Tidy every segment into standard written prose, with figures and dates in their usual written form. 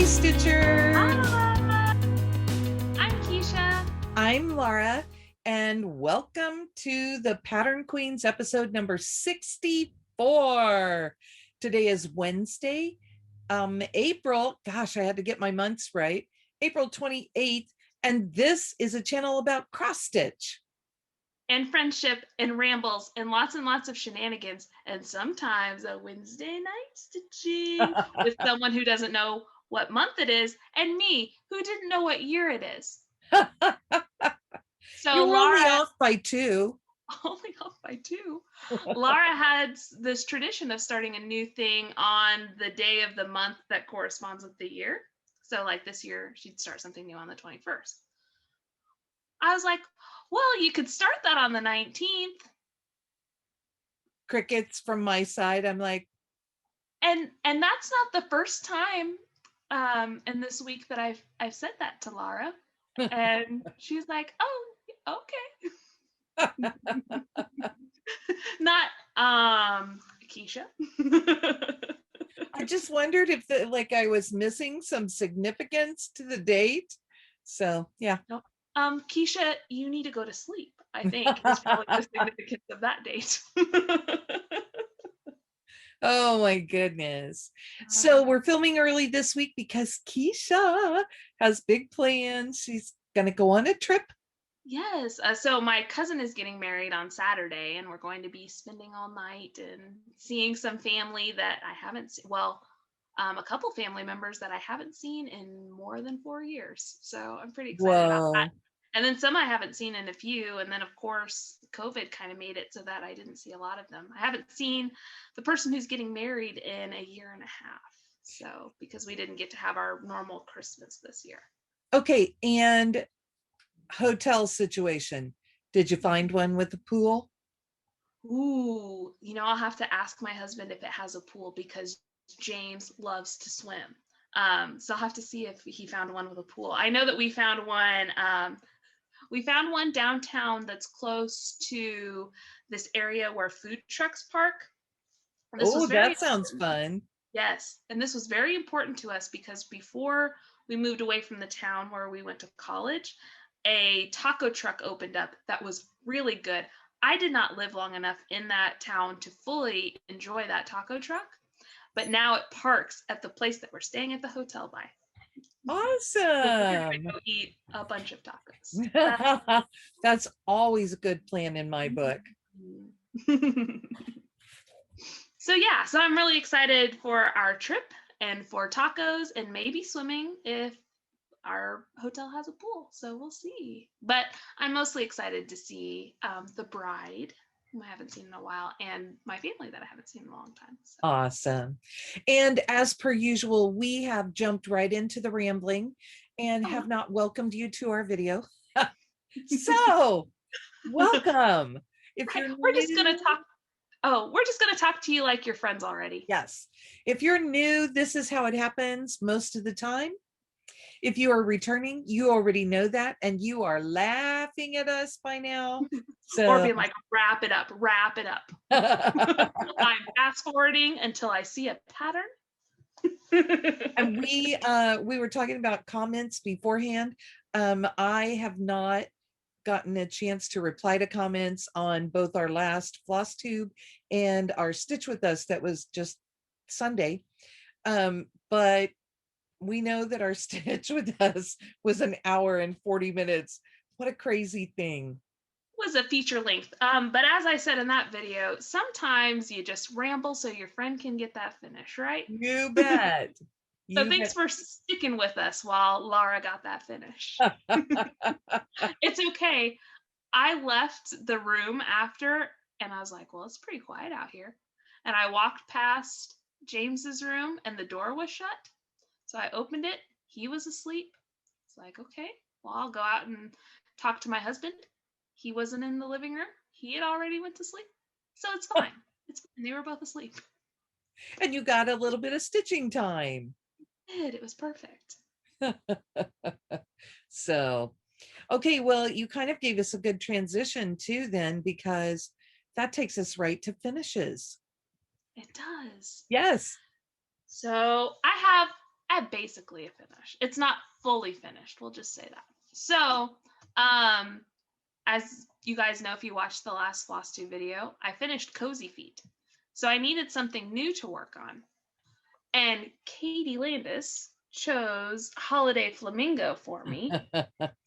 Stitcher. Hi, I'm Keisha. I'm Laura, and welcome to the Pattern Queens episode number 64. Today is Wednesday, April, gosh, I had to get my months right, April 28th, and this is a channel about cross stitch. And friendship and rambles and lots of shenanigans and sometimes a Wednesday night stitching with someone who doesn't know what month it is and me who didn't know what year it is. So You were Laura, only off by two. only off by two. Laura had this tradition of starting a new thing on the day of the month that corresponds with the year. So like this year, she'd start something new on the 21st. I was like, well, you could start that on the 19th. Crickets from my side. I'm like, And that's not the first time in this week that I've said that to Laura. And she's like, oh, okay. Not Keisha. I just wondered if I was missing some significance to the date. So yeah. Nope. Keisha, you need to go to sleep, I think, is probably the significance of that date. Oh my goodness. So we're filming early this week because Keisha has big plans. She's gonna go on a trip. Yes. So my cousin is getting married on Saturday, and we're going to be spending all night and seeing some family that I haven't seen. Well, a couple family members that I haven't seen in more than 4 years. So I'm pretty excited about that. And then some I haven't seen in a few. And then, of course, COVID kind of made it so that I didn't see a lot of them. I haven't seen the person who's getting married in a year and a half. So because we didn't get to have our normal Christmas this year. Okay. And hotel situation. Did you find one with a pool? Ooh, I'll have to ask my husband if it has a pool because James loves to swim. So I'll have to see if he found one with a pool. I know that we found one. We found one downtown that's close to this area where food trucks park. Oh, that sounds fun. Yes. And this was very important to us because before we moved away from the town where we went to college, a taco truck opened up that was really good. I did not live long enough in that town to fully enjoy that taco truck, but now it parks at the place that we're staying at the hotel by. Awesome. So we're gonna go eat a bunch of tacos. That's always a good plan in my book. So yeah, so I'm really excited for our trip and for tacos and maybe swimming if our hotel has a pool. So we'll see. But I'm mostly excited to see the bride, whom I haven't seen in a while, and my family that I haven't seen in a long time. So. Awesome. And as per usual, we have jumped right into the rambling and have not welcomed you to our video. So welcome. If you're we're just gonna talk. Oh, we're just gonna talk to you like you're friends already. Yes. If you're new, this is how it happens most of the time. If you are returning, you already know that, and you are laughing at us by now. So or being like, wrap it up. I'm fast forwarding until I see a pattern. And we were talking about comments beforehand. I have not gotten a chance to reply to comments on both our last Flosstube and our Stitch With Us that was just Sunday. But we know that our Stitch With Us was an hour and 40 minutes. What a crazy thing. Was a feature length. But as I said in that video, sometimes you just ramble so your friend can get that finish, right? You bet. So thanks for sticking with us while Laura got that finish. It's okay. I left the room after and I was like, well, it's pretty quiet out here. And I walked past James's room and the door was shut. So I opened it. He was asleep. It's like, okay, well, I'll go out and talk to my husband. He wasn't in the living room. He had already went to sleep. So it's fine. It's fine. They were both asleep. And you got a little bit of stitching time. It was perfect. So, okay, well, you kind of gave us a good transition too then, because that takes us right to finishes. It does. Yes. So I have at basically a finish. It's not fully finished. We'll just say that. So, as you guys know, if you watched the last Flosstube video, I finished Cozy Feet. So I needed something new to work on. And Katie Landis chose Holiday Flamingo for me.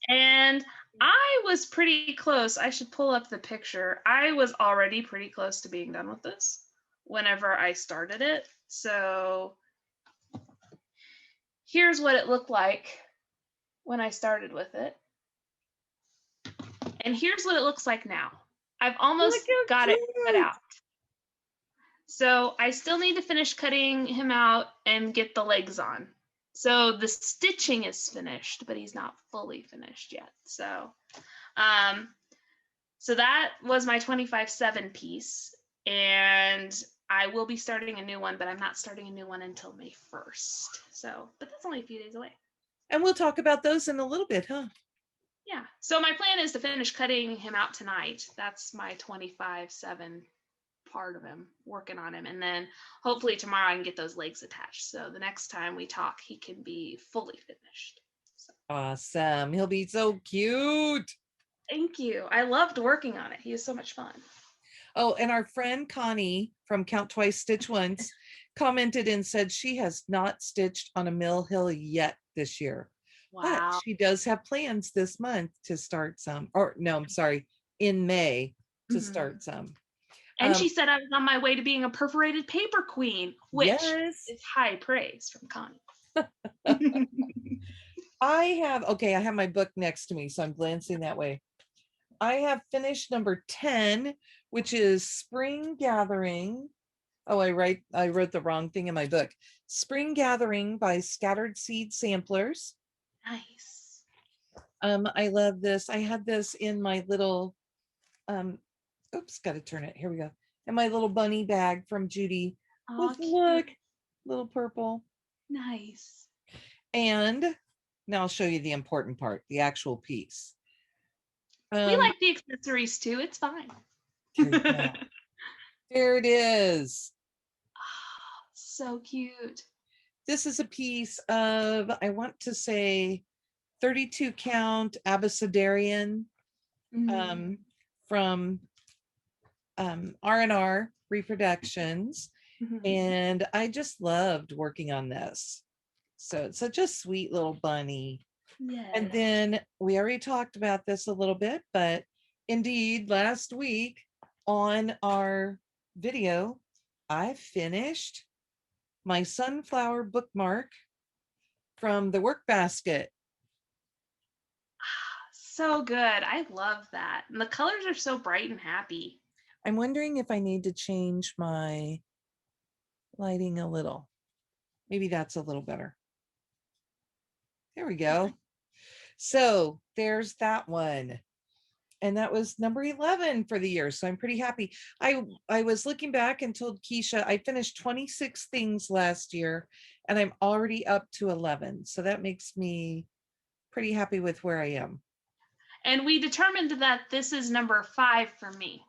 And I was pretty close. I should pull up the picture. I was already pretty close to being done with this whenever I started it. So here's what it looked like when I started with it. And here's what it looks like now. I've almost got it cut out. So I still need to finish cutting him out and get the legs on. So the stitching is finished, but he's not fully finished yet. So, so that was my 25/7 piece. And I will be starting a new one, but I'm not starting a new one until May 1st. So, but that's only a few days away. And we'll talk about those in a little bit, huh? Yeah. So my plan is to finish cutting him out tonight. That's my 25/7 part of him, working on him. And then hopefully tomorrow I can get those legs attached. So the next time we talk, he can be fully finished. So. Awesome. He'll be so cute. Thank you. I loved working on it. He was so much fun. Oh, and our friend Connie from Count Twice, Stitch Once commented and said she has not stitched on a Mill Hill yet this year. Wow. But she does have plans this month to start some, or no, I'm sorry, in May to start some. And she said I was on my way to being a perforated paper queen, which is high praise from Connie. I have my book next to me, so I'm glancing that way. I have finished number 10, which is Spring Gathering. Oh, I wrote the wrong thing in my book. Spring Gathering by Scattered Seed Samplers. Nice. I love this. I had this in my little, oops, got to turn it. Here we go. In my little bunny bag from Judy. Oh, look, little purple. Nice. And now I'll show you the important part, the actual piece. We like the accessories too. It's fine. There it is. Oh, so cute. This is a piece of, I want to say, 32 count Abecedarian from R&R Reproductions. And I just loved working on this. So it's such a sweet little bunny. Yes. And then we already talked about this a little bit, but indeed last week on our video, I finished my sunflower bookmark from the Workbasket. So good. I love that. And the colors are so bright and happy. I'm wondering if I need to change my lighting a little. Maybe that's a little better. There we go. So there's that one. And that was number 11 for the year. So I'm pretty happy. I was looking back and told Keisha I finished 26 things last year and I'm already up to 11. So that makes me pretty happy with where I am. And we determined that this is number 5 for me.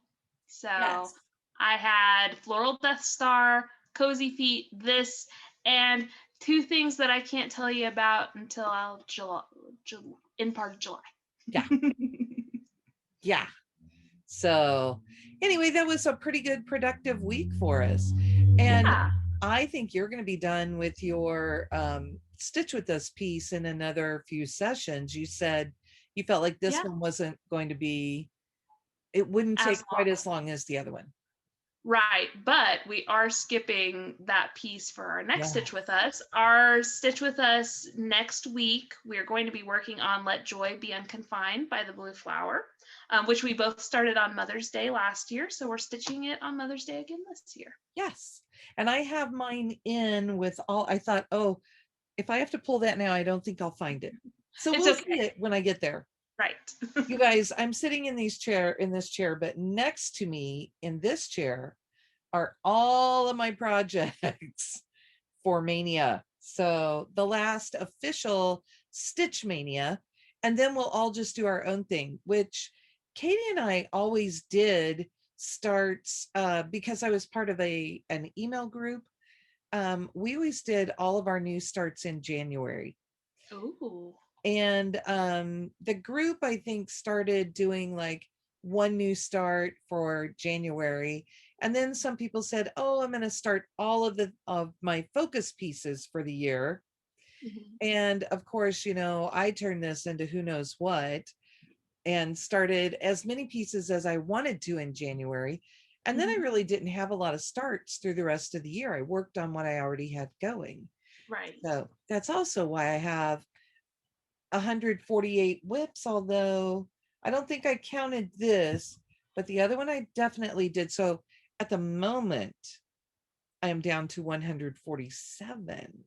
So yes. I had Floral Death Star, Cozy Feet, this, and 2 things that I can't tell you about until in part of July. Yeah. Yeah. So anyway, that was a pretty good productive week for us. And I think you're going to be done with your Stitch With Us piece in another few sessions. You said you felt like this one wasn't going to be, it wouldn't take quite as long as the other one. Right, but we are skipping that piece for our next Stitch With Us. Our Stitch With Us next week, we're going to be working on Let Joy Be Unconfined by the Blue Flower, which we both started on Mother's Day last year. So we're stitching it on Mother's Day again this year. Yes. And I have mine in with all, I thought, oh, if I have to pull that now, I don't think I'll find it. So we'll see it when I get there. Right. You guys, I'm sitting in this chair, but next to me in this chair are all of my projects for Maynia. So the last official Stitch Maynia, and then we'll all just do our own thing, which Katie and I always did start because I was part of an email group we always did all of our new starts in January. Ooh. And the group, I think, started doing like one new start for January. And then some people said, oh, I'm going to start all of my focus pieces for the year. Mhm. And of course, I turned this into who knows what and started as many pieces as I wanted to in January. And then I Mhm. really didn't have a lot of starts through the rest of the year. I worked on what I already had going. Right. So that's also why I have 148 whips, although I don't think I counted this, but the other one I definitely did. So at the moment, I am down to 147.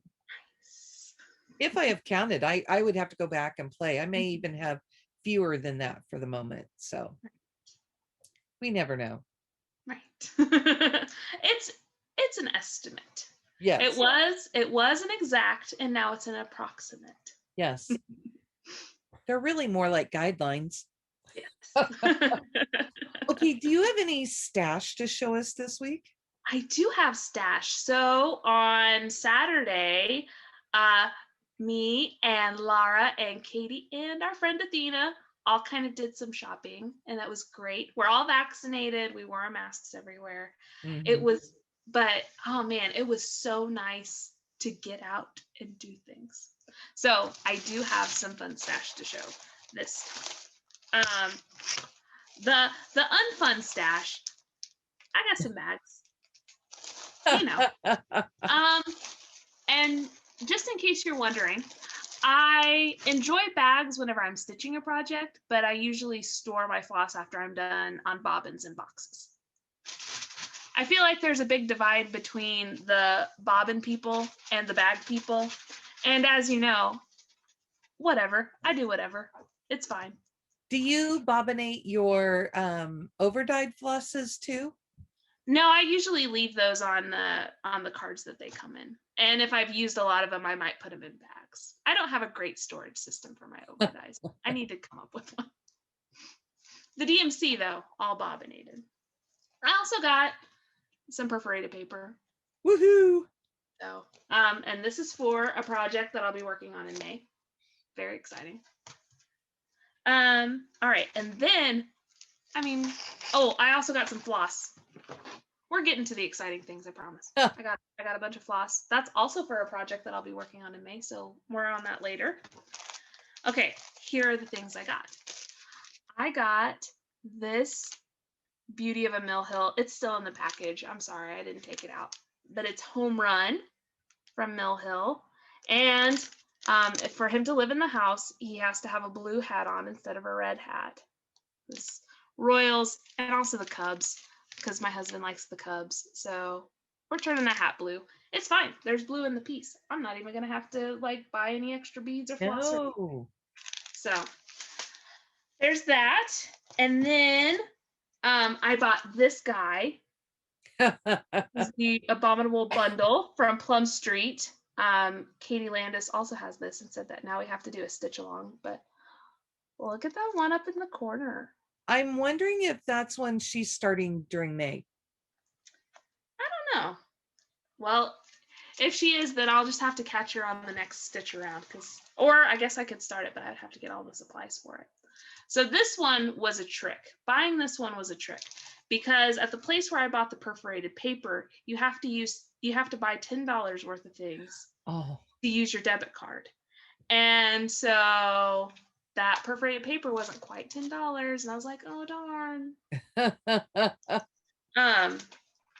If I have counted, I would have to go back and play. I may even have fewer than that for the moment. So we never know. Right. It's an estimate. Yes. It was an exact, and now it's an approximate. Yes. They're really more like guidelines. Yes. Okay. Do you have any stash to show us this week? I do have stash. So on Saturday, me and Lara and Katie and our friend Athena all kind of did some shopping, and that was great. We're all vaccinated. We wore our masks everywhere. It Mhm. was, but oh man, it was so nice to get out and do things. So I do have some fun stash to show this. Um, the unfun stash. I got some bags. You know. And just in case you're wondering, I enjoy bags whenever I'm stitching a project, but I usually store my floss after I'm done on bobbins and boxes. I feel like there's a big divide between the bobbin people and the bag people. And as you know, whatever. I do whatever. It's fine. Do you bobbinate your overdyed flosses too? No, I usually leave those on the cards that they come in. And if I've used a lot of them, I might put them in bags. I don't have a great storage system for my overdyes. I need to come up with one. The DMC though, all bobbinated. I also got some perforated paper. Woohoo! So, and this is for a project that I'll be working on in May. Very exciting. All right, and then, I also got some floss. We're getting to the exciting things, I promise. I got a bunch of floss. That's also for a project that I'll be working on in May, so more on that later. Okay, here are the things I got. I got this Beauty of a Mill Hill. It's still in the package. I'm sorry, I didn't take it out. But it's Home Run from Mill Hill. And for him to live in the house, he has to have a blue hat on instead of a red hat. This Royals and also the Cubs, because my husband likes the Cubs. So we're turning that hat blue. It's fine. There's blue in the piece. I'm not even gonna have to like buy any extra beads or floss. No. So there's that. And then I bought this guy. This is the Abominable Bundle from Plum Street. Katie Landis also has this and said that now we have to do a stitch along, but look at that one up in the corner. I'm wondering if that's when she's starting during May. I don't know. Well, if she is, then I'll just have to catch her on the next stitch around, or I guess I could start it, but I'd have to get all the supplies for it. So this one was a trick. Buying this one was a trick because at the place where I bought the perforated paper, you have to buy $10 worth of things to use your debit card. And so that perforated paper wasn't quite $10, and I was like, oh darn.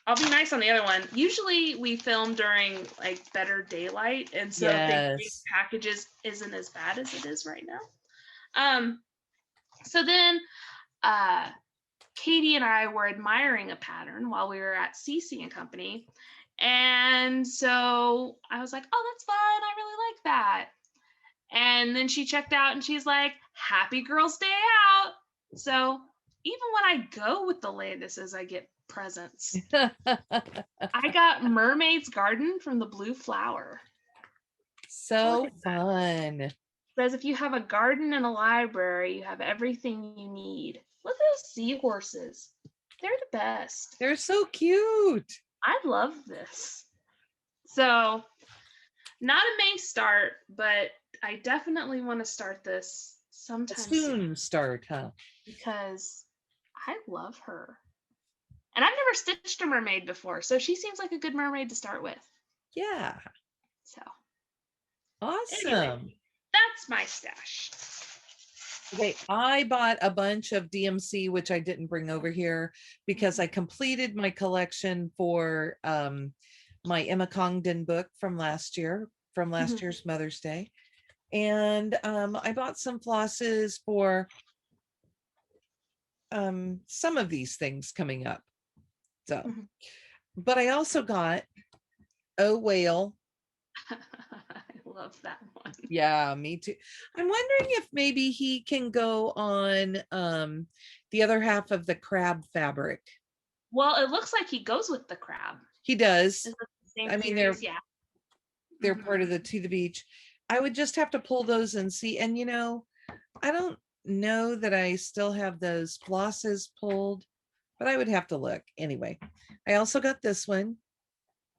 I'll be nice on the other one. Usually we film during like better daylight, and so thinking packages isn't as bad as it is right now. So then Katie and I were admiring a pattern while we were at CC and Company. And so I was like, oh, that's fun. I really like that. And then she checked out and she's like, happy girls day out. So even when I go with the Landises, I get presents. I got Mermaid's Garden from the Blue Flower. So fun. Because if you have a garden and a library, you have everything you need. Look at those seahorses. They're the best. They're so cute. I love this. So not a May start, but I definitely want to start this sometime soon Start, huh? because I love her. And I've never stitched a mermaid before, so she seems like a good mermaid to start with. Yeah. So Awesome. anyway, that's my stash. Okay, I bought a bunch of DMC, which I didn't bring over here because I completed my collection for my Emma Congdon book from last year, from last year's Mother's Day. And I bought some flosses for some of these things coming up. So, but I also got Oh Whale. I love that one. Yeah, me too. I'm wondering if maybe he can go on the other half of the crab fabric. Well, it looks like he goes with the crab. He does. Is it the same I mean, series? Yeah. they're part of the To the Beach. I would just have to pull those and see. And you know, I don't know that I still have those flosses pulled, but I would have to look anyway. I also got this one.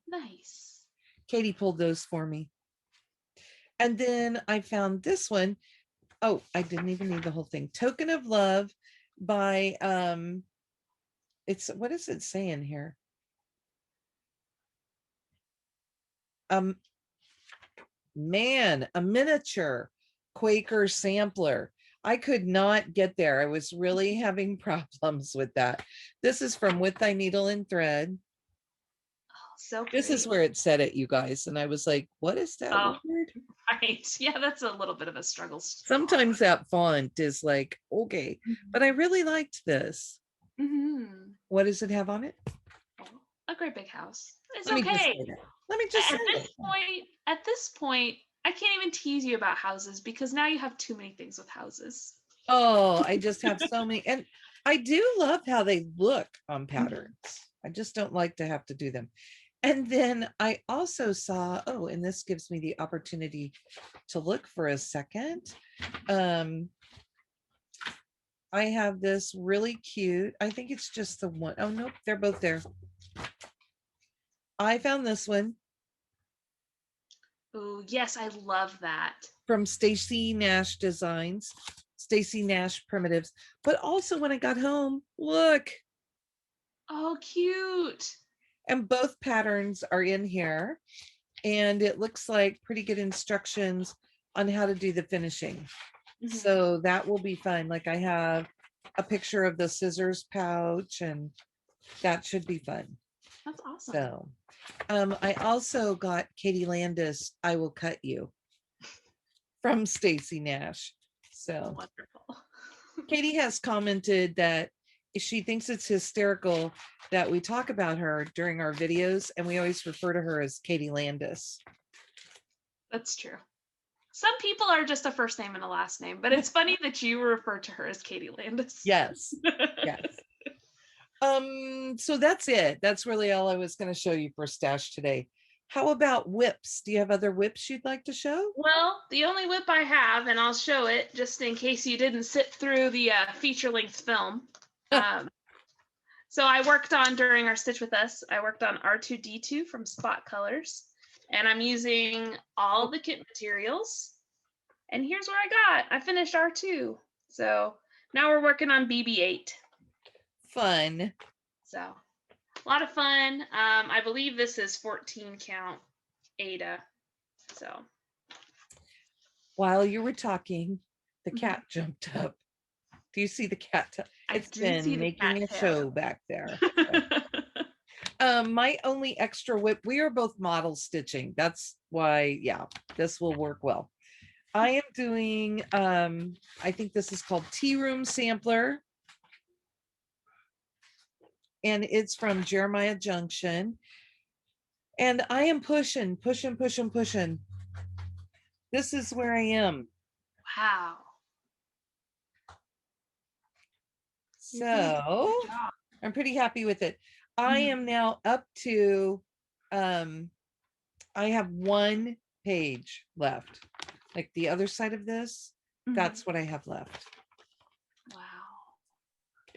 Nice. Katie pulled those for me. And then I found this one. Oh, I didn't even need the whole thing. Token of Love by it's, what is it saying here? Man, a miniature Quaker sampler. I could not get there. I was really having problems with that. This is from With Thy Needle and Thread. Oh, so pretty. This is where it said it, you guys. And I was like, what is that word? Right. Yeah, that's a little bit of a struggle. Sometimes that font is like, okay, but I really liked this. What does it have on it? A great big house. It's Let okay. Let me just say at this point, I can't even tease you about houses because now you have too many things with houses. Oh, I just have so many. And I do love how they look on patterns. I just don't like to have to do them. And then I also saw, oh, and this gives me the opportunity to look for a second. I have this really cute, I think it's just the one. Oh, nope, they're both there. I found this one. Oh, yes, I love that. From Stacy Nash Designs, Stacy Nash Primitives. But also when I got home, look. Oh, cute. And both patterns are in here. And it looks like pretty good instructions on how to do the finishing. So that will be fun. Like I have a picture of the scissors pouch and that should be fun. That's awesome. So I also got Katie Landis, I Will Cut You from Stacy Nash. So wonderful. Katie has commented that she thinks it's hysterical that we talk about her during our videos and we always refer to her as Katie Landis. That's true. Some people are just a first name and a last name, but it's funny that you refer to her as Katie Landis. Yes. Yes. So that's it. That's really all I was going to show you for stash today. How about whips? Do you have other whips you'd like to show? Well, the only whip I have, and I'll show it just in case you didn't sit through the feature-length film. So I worked on, during our Stitch With Us, I worked on R2D2 from Spot Colors, and I'm using all the kit materials. And here's what I got. I finished R2. So now we're working on BB8. Fun. So a lot of fun. I believe this is 14 count Aida. So while you were talking, the cat jumped up. Do you see the cat? It's been making a show back there. My only extra whip, we are both model stitching. That's why, yeah, this will work well. I am doing, I think this is called Tearoom Sampler. And it's from Jeremiah Junction. And I am pushing. This is where I am. Wow. So I'm pretty happy with it. I am now up to, I have one page left. Like the other side of this, that's what I have left. Wow.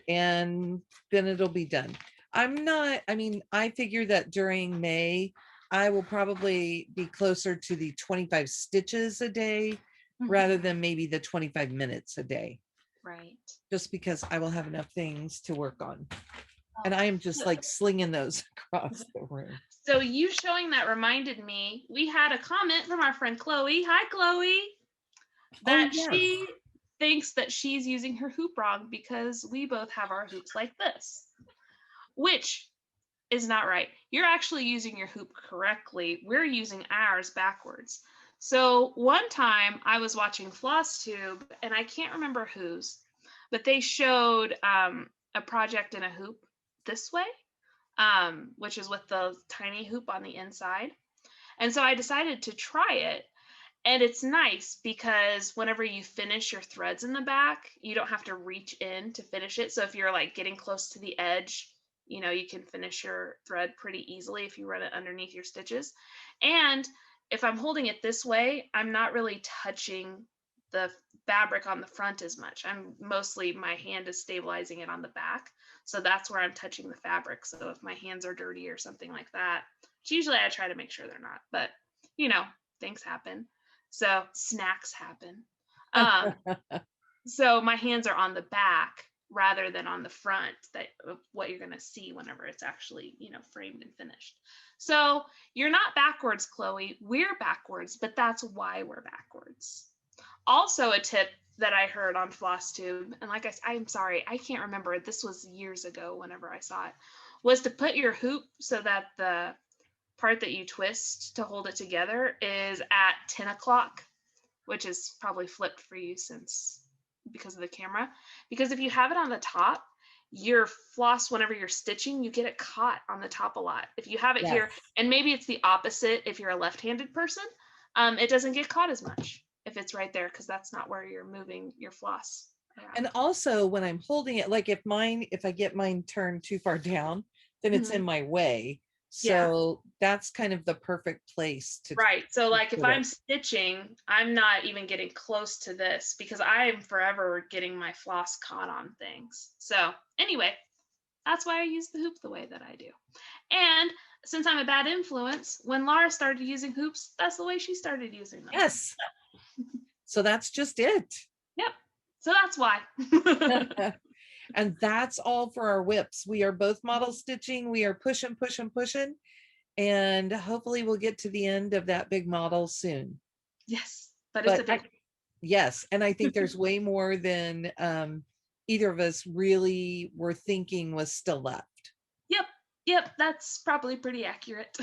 And then it'll be done. I mean, I figure that during May, I will probably be closer to the 25 stitches a day rather than maybe the 25 minutes a day, Right. just because I will have enough things to work on. And Oh, I am just so- like slinging those across the room. So you showing that reminded me, we had a comment from our friend Chloe. Hi, Chloe. That yeah. she thinks that she's using her hoop wrong because we both have our hoops like this, which is not right. You're actually using your hoop correctly. We're using ours backwards. So one time I was watching Flosstube, and I can't remember whose, but they showed a project in a hoop this way, which is with the tiny hoop on the inside. And so I decided to try it. And it's nice because whenever you finish your threads in the back, you don't have to reach in to finish it. So if you're like getting close to the edge, you know, you can finish your thread pretty easily if you run it underneath your stitches. And if I'm holding it this way, I'm not really touching the fabric on the front as much. I'm mostly, my hand is stabilizing it on the back. So that's where I'm touching the fabric. So if my hands are dirty or something like that, which usually I try to make sure they're not, but you know, things happen. So snacks happen. So my hands are on the back rather than on the front, that of what you're going to see whenever it's actually, you know, framed and finished. So you're not backwards, Chloe. We're backwards, but that's why we're backwards. Also, a tip that I heard on Flosstube, and like I'm sorry, I can't remember. This was years ago whenever I saw it, was to put your hoop so that the part that you twist to hold it together is at 10 o'clock, which is probably flipped for you since because of the camera. Because if you have it on the top, your floss, whenever you're stitching, you get it caught on the top a lot. If you have it here, and maybe it's the opposite if you're a left-handed person, it doesn't get caught as much if it's right there, because that's not where you're moving your floss around. And also when I'm holding it, like if I get mine turned too far down, then it's in my way. So that's kind of the perfect place to. Right. So like if I'm stitching, I'm not even getting close to this because I'm forever getting my floss caught on things. So anyway, that's why I use the hoop the way that I do. And since I'm a bad influence, when Laura started using hoops, that's the way she started using them. Yes. So that's just it. Yep. So that's why. And that's all for our whips. We are both model stitching. We are pushing. And hopefully we'll get to the end of that big model soon. Yes, but it's a big. Yes, and I think there's way more than either of us really were thinking was still left. Yep, that's probably pretty accurate.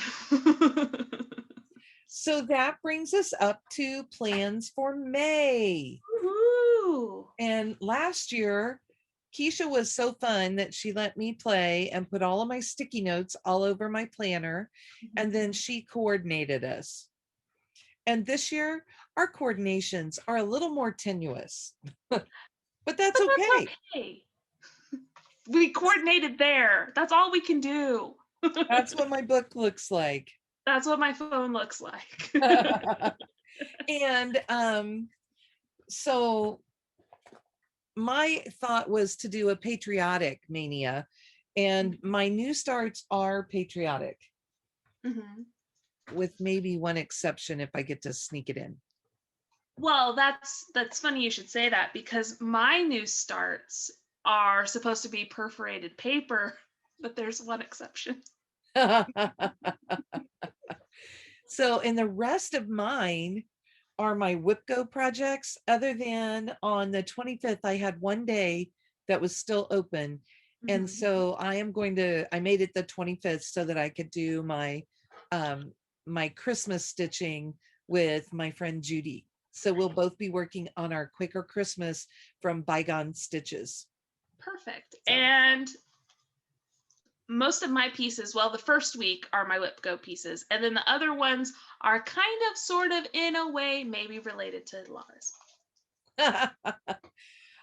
So that brings us up to plans for May. Woo-hoo. And last year, Keisha was so fun that she let me play and put all of my sticky notes all over my planner. And then she coordinated us. And this year, our coordinations are a little more tenuous, but that's okay. We coordinated there. That's all we can do. That's what my book looks like. That's what my phone looks like. And so my thought was to do a patriotic Maynia, and my new starts are patriotic, with maybe one exception if I get to sneak it in. Well, that's funny you should say that, because my new starts are supposed to be perforated paper, but there's one exception. So, and the rest of mine are my WhipGo projects, other than on the 25th, I had one day that was still open. And so I made it the 25th so that I could do my my Christmas stitching with my friend Judy. So we'll both be working on our Quaker Christmas from ByGone Stitches. Perfect. So. And most of my pieces, well, the first week are my WhipGo pieces, and then the other ones are kind of, sort of, in a way, maybe related to Laura's.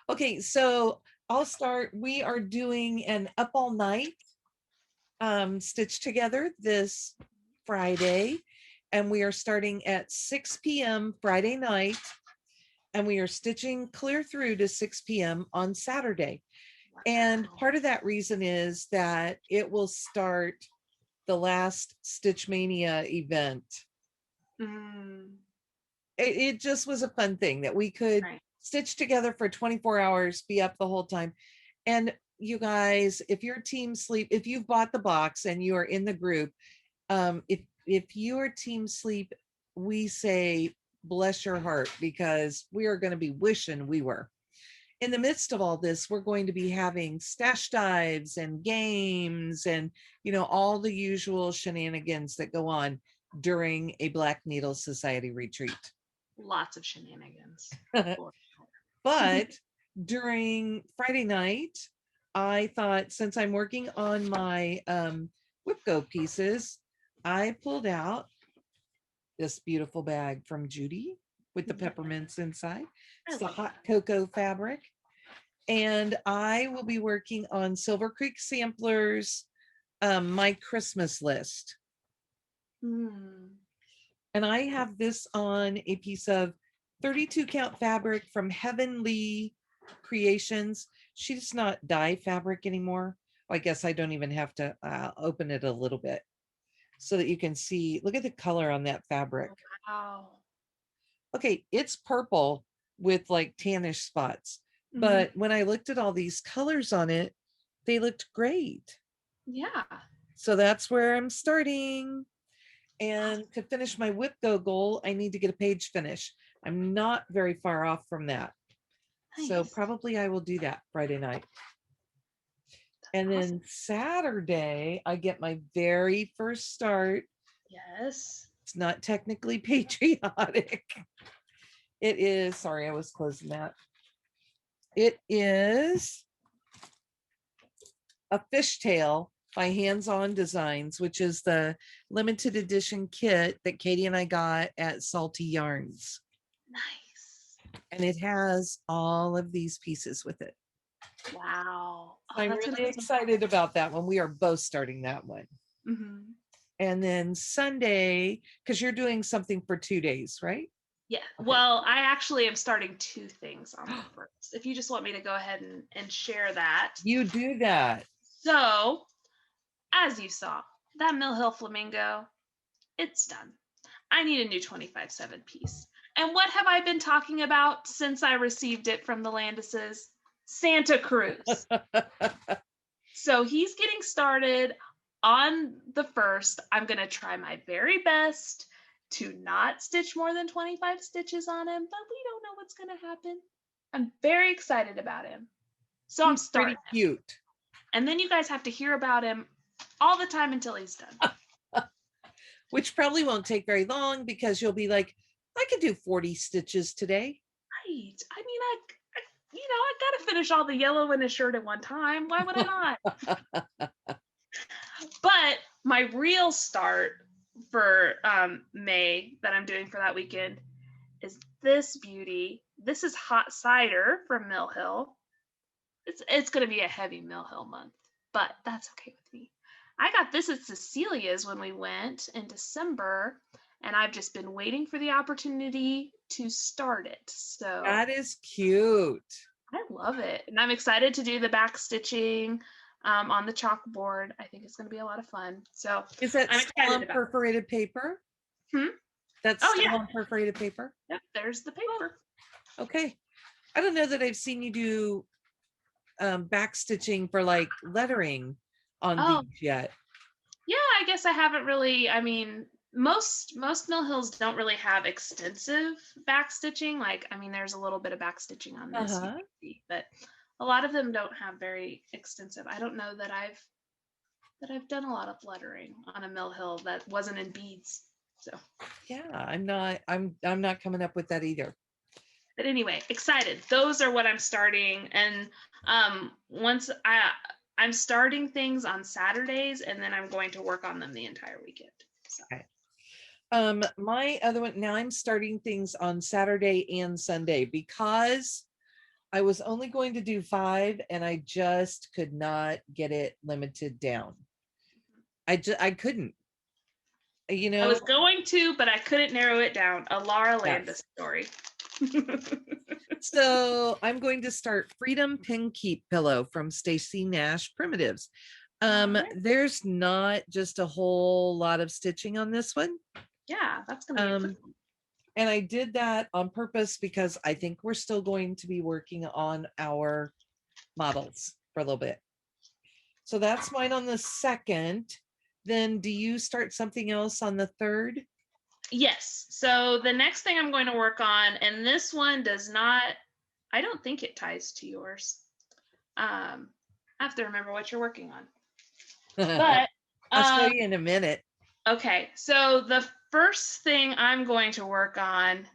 Okay, so I'll start. We are doing an up all night stitch together this Friday, and we are starting at 6 p.m. Friday night, and we are stitching clear through to 6 p.m. on Saturday. And part of that reason is that it will start the last Stitch Mania event. Mm, It just was a fun thing that we could right. stitch together for 24 hours, be up the whole time. And you guys, if your team sleep, if you've bought the box and you are in the group, if your team sleep, we say bless your heart, because we are going to be wishing we were. In the midst of all this, we're going to be having stash dives and games and, all the usual shenanigans that go on during a Black Needle Society retreat. Lots of shenanigans. But during Friday night, I thought, since I'm working on my Whipco pieces, I pulled out this beautiful bag from Judy with the peppermints inside. It's the hot cocoa fabric. And I will be working on Silver Creek Samplers, my Christmas list. And I have this on a piece of 32 count fabric from Heavenly Creations. She does not dye fabric anymore. I guess I don't even have to open it a little bit so that you can see. Look at the color on that fabric. Wow. Okay, it's purple with like tannish spots. But when I looked at all these colors on it, they looked great. Yeah. So that's where I'm starting. And to finish my Whipco goal, I need to get a page finish. I'm not very far off from that. Nice. So probably I will do that Friday night. And then Saturday, I get my very first start. Yes. It's not technically patriotic. It is, sorry, I was closing that. It is a fishtail by Hands On Designs, which is the limited edition kit that Katie and I got at Salty Yarns. Nice. And it has all of these pieces with it. Wow. I'm really excited about that one. We are both starting that one. And then Sunday, because you're doing something for 2 days, right? Yeah. Okay. Well, I actually am starting 2 things on the first. If you just want me to go ahead and share that. You do that. So, as you saw, that Mill Hill Flamingo, it's done. I need a new 25/7 piece. And what have I been talking about since I received it from the Landises? Santa Cruz. So he's getting started on the first. I'm going to try my very best to not stitch more than 25 stitches on him, but we don't know what's going to happen. I'm very excited about him. So I'm starting. Pretty cute. And then you guys have to hear about him all the time until he's done. Which probably won't take very long, because you'll be like, I could do 40 stitches today. Right. I mean, I got to finish all the yellow in his shirt at one time. Why would I not? But my real start for May that I'm doing for that weekend is this beauty. This is Hot Cider from Mill Hill. It's going to be a heavy Mill Hill month, but that's okay with me. I got this at Cecilia's when we went in December, and I've just been waiting for the opportunity to start it. So that is cute. I love it. And I'm excited to do the back stitching on the chalkboard. I think it's going to be a lot of fun. So is that still on perforated paper? That's still on perforated paper? Yep, there's the paper. Okay. I don't know that I've seen you do back stitching for like lettering on these yet. Yeah, I guess I haven't really. I mean, most Mill Hills don't really have extensive back stitching. Like, I mean, there's a little bit of back stitching on this, but a lot of them don't have very extensive. I don't know that I've done a lot of lettering on a Mill Hill that wasn't in beads. So yeah, I'm not coming up with that either. But anyway, excited. Those are what I'm starting, and once I'm starting things on Saturdays, and then I'm going to work on them the entire weekend. So. Okay. My other one, now I'm starting things on Saturday and Sunday, because I was only going to do 5 and I just could not get it limited down. I couldn't. I was going to, but I couldn't narrow it down. A Laura Landis story. So I'm going to start Freedom Pin Keep Pillow from Stacy Nash Primitives. Alright. There's not just a whole lot of stitching on this one. Yeah, that's gonna be a quick one. And I did that on purpose because I think we're still going to be working on our models for a little bit. So that's mine on the 2nd. Then do you start something else on the 3rd? Yes. So the next thing I'm going to work on, and this one does not, I don't think it ties to yours. I have to remember what you're working on. But I'll show you in a minute. okay, so the first thing I'm going to work on,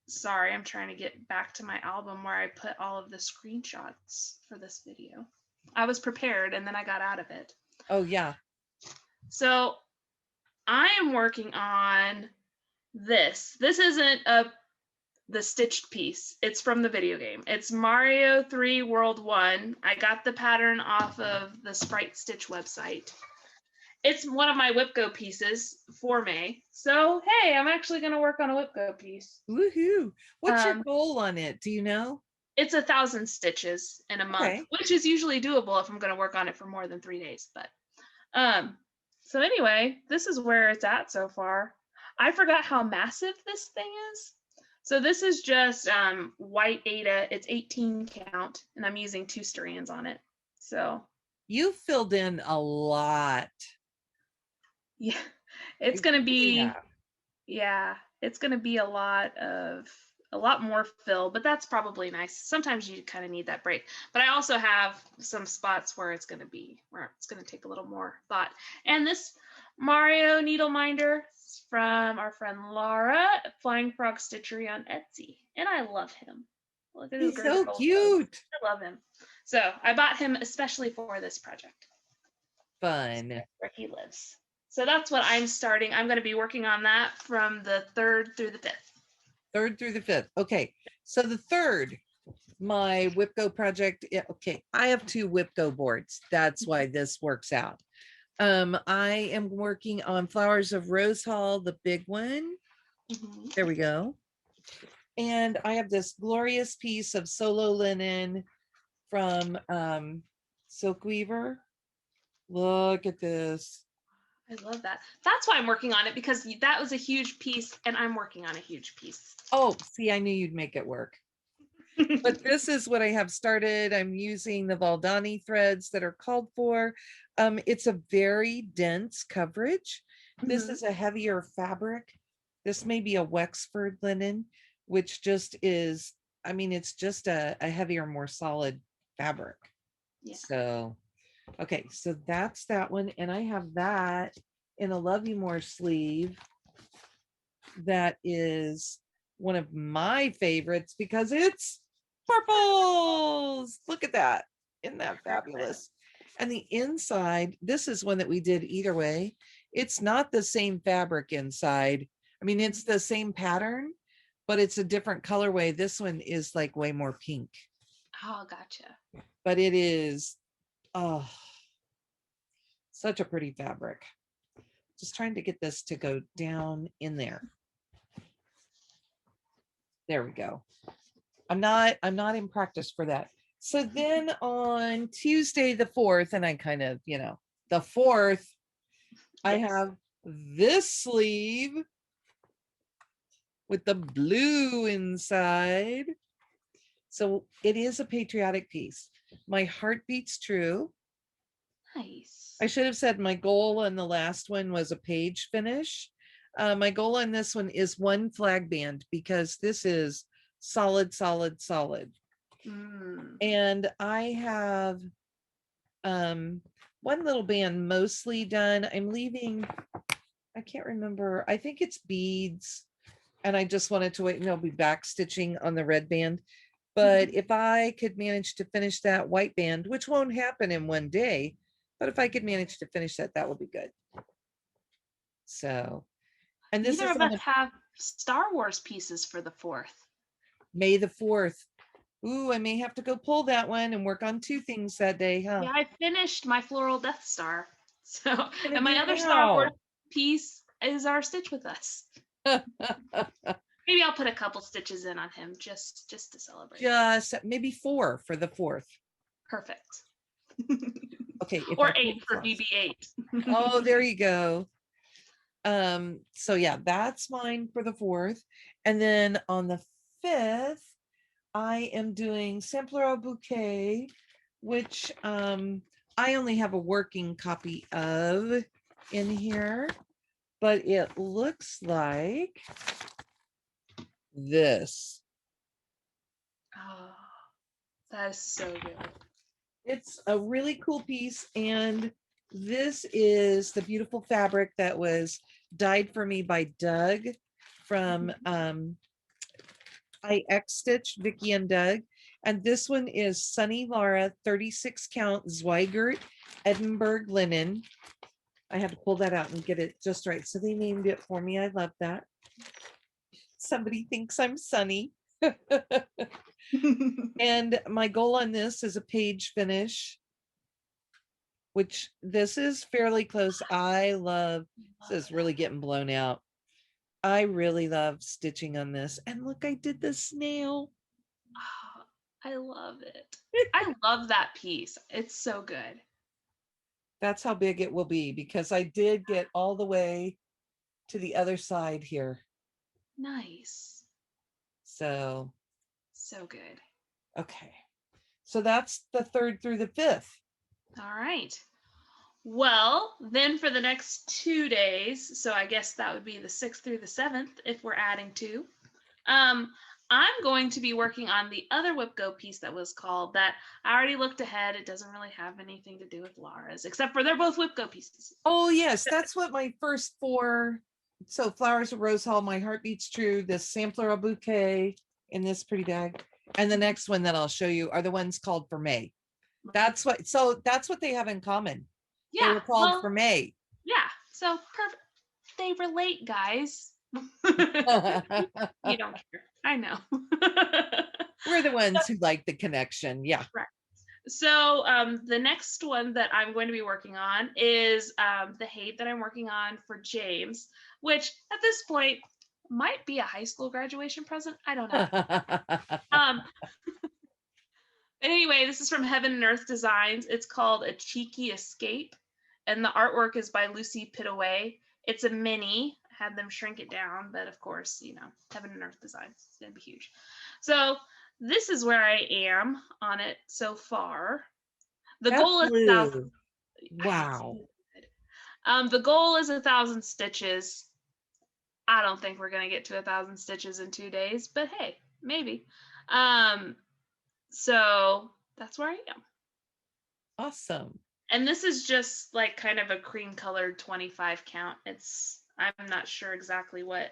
sorry, I'm trying to get back to my album where I put all of the screenshots for this video. I was prepared and then I got out of it. Oh, yeah. So I am working on this. This isn't the stitched piece. It's from the video game. It's Mario 3 World 1. I got the pattern off of the Sprite Stitch website. It's one of my WhipGo pieces for May. So, hey, I'm actually going to work on a WhipGo piece. Woohoo. What's your goal on it? Do you know? It's 1,000 stitches in a month, which is usually doable if I'm going to work on it for more than 3 days. But so anyway, this is where it's at so far. I forgot how massive this thing is. So this is just white Aida. It's 18 count, and I'm using 2 strands on it. So you filled in a lot. Yeah, it's gonna be it's gonna be a lot more fill, but that's probably nice. Sometimes you kind of need that break. But I also have some spots where it's gonna take a little more thought. And this Mario needle minder from our friend Laura, Flying Frog Stitchery on Etsy, and I love him. Look at his He's so cute. I love him. So I bought him especially for this project. Fun. Where he lives. So that's what I'm starting. I'm going to be working on that from the 3rd through the 5th. 3rd through the 5th. Okay. So the 3rd, my WhipGo project. Yeah, okay. I have 2 WhipGo boards. That's why this works out. I am working on Flowers of Rose Hall, the big one. There we go. And I have this glorious piece of solo linen from Silk Weaver. Look at this. I love that. That's why I'm working on it, because that was a huge piece and I'm working on a huge piece. Oh, see, I knew you'd make it work. But this is what I have started. I'm using the Valdani threads that are called for. It's a very dense coverage. This is a heavier fabric. This may be a Wexford linen, which just is, I mean, it's just a heavier, more solid fabric. Yeah. So, okay, so that's that one. And I have that in a Love You More sleeve. That is one of my favorites because it's purples. Look at that. Isn't that fabulous? And the inside, this is one that we did either way. It's not the same fabric inside. I mean, it's the same pattern, but it's a different colorway. This one is like way more pink. Oh, gotcha. But it is, oh, such a pretty fabric. Just trying to get this to go down in there. There we go. I'm not in practice for that. So then on Tuesday the 4th, and I kind of, the 4th, I have this sleeve with the blue inside. So it is a patriotic piece. My heart beats true. Nice. I should have said my goal on the last one was a page finish. My goal on this one is 1 flag band because this is solid, solid, solid. And I have 1 little band mostly done. I'm leaving, I can't remember, I think it's beads, and I just wanted to wait and I'll be back stitching on the red band. But if I could manage to finish that white band, which won't happen in 1 day, but if I could manage to finish that, that would be good. So, and this neither of us have Star Wars pieces for the 4th. May the 4th. Ooh, I may have to go pull that one and work on 2 things that day, huh? Yeah, I finished my floral Death Star. So, and my other Star Wars piece is our Stitch with Us. Maybe I'll put a couple stitches in on him just to celebrate. Just maybe 4 for the 4th. Perfect. Okay. If I Or pull 8 the for floss. BB8. Oh, there you go. So yeah, that's mine for the 4th. And then on the 5th, I am doing Sampler au Bouquet, which I only have a working copy of in here, but it looks like this. Oh, that is so good. It's a really cool piece, and this is the beautiful fabric that was dyed for me by Doug from Acctgforstitches, Vicky and Doug. And this one is Sunny Lara 36 count Zweigert Edinburgh linen. I had to pull that out and get it just right. So they named it for me. I love that. Somebody thinks I'm Sunny. And my goal on this is a page finish, which this is fairly close. I love, this is really getting blown out. I really love stitching on this. And look, I did the snail. Oh, I love it. I love that piece. It's so good. That's how big it will be, because I did get all the way to the other side here. Nice. So, So good. okay. So that's the 3rd through the 5th. All right. Well, then for the next 2 days, so I guess that would be the 6th through the 7th if we're adding 2. I'm going to be working on the other Whip Go piece that was called that. I already looked ahead. It doesn't really have anything to do with Lara's, except for they're both Whip Go pieces. Oh, yes. That's what my first 4. So Flowers of Rose Hall, My Heart Beats True, this Sampler au Bouquet in this pretty bag. And the next one that I'll show you are the ones called for May. That's what, so that's what they have in common. Yeah. They were called for May. Yeah. So perfect. They relate, guys. You don't care. I know. We're the ones who like the connection. Yeah. Right. So the next one that I'm going to be working on is the hate that I'm working on for James, which at this point might be a high school graduation present. I don't know. Anyway, this is from Heaven and Earth Designs. It's called A Cheeky Escape, and the artwork is by Lucy Pitaway. It's a mini. I had them shrink it down, but of course, you know, Heaven and Earth Designs. It's going to be huge. So this is where I am on it so far. The goal is 1,000. Wow. The goal is 1,000 stitches. I don't think we're gonna get to 1,000 stitches in 2 days, but hey, maybe. So that's where I am. Awesome. And this is just like kind of a cream colored 25 count. I'm not sure exactly what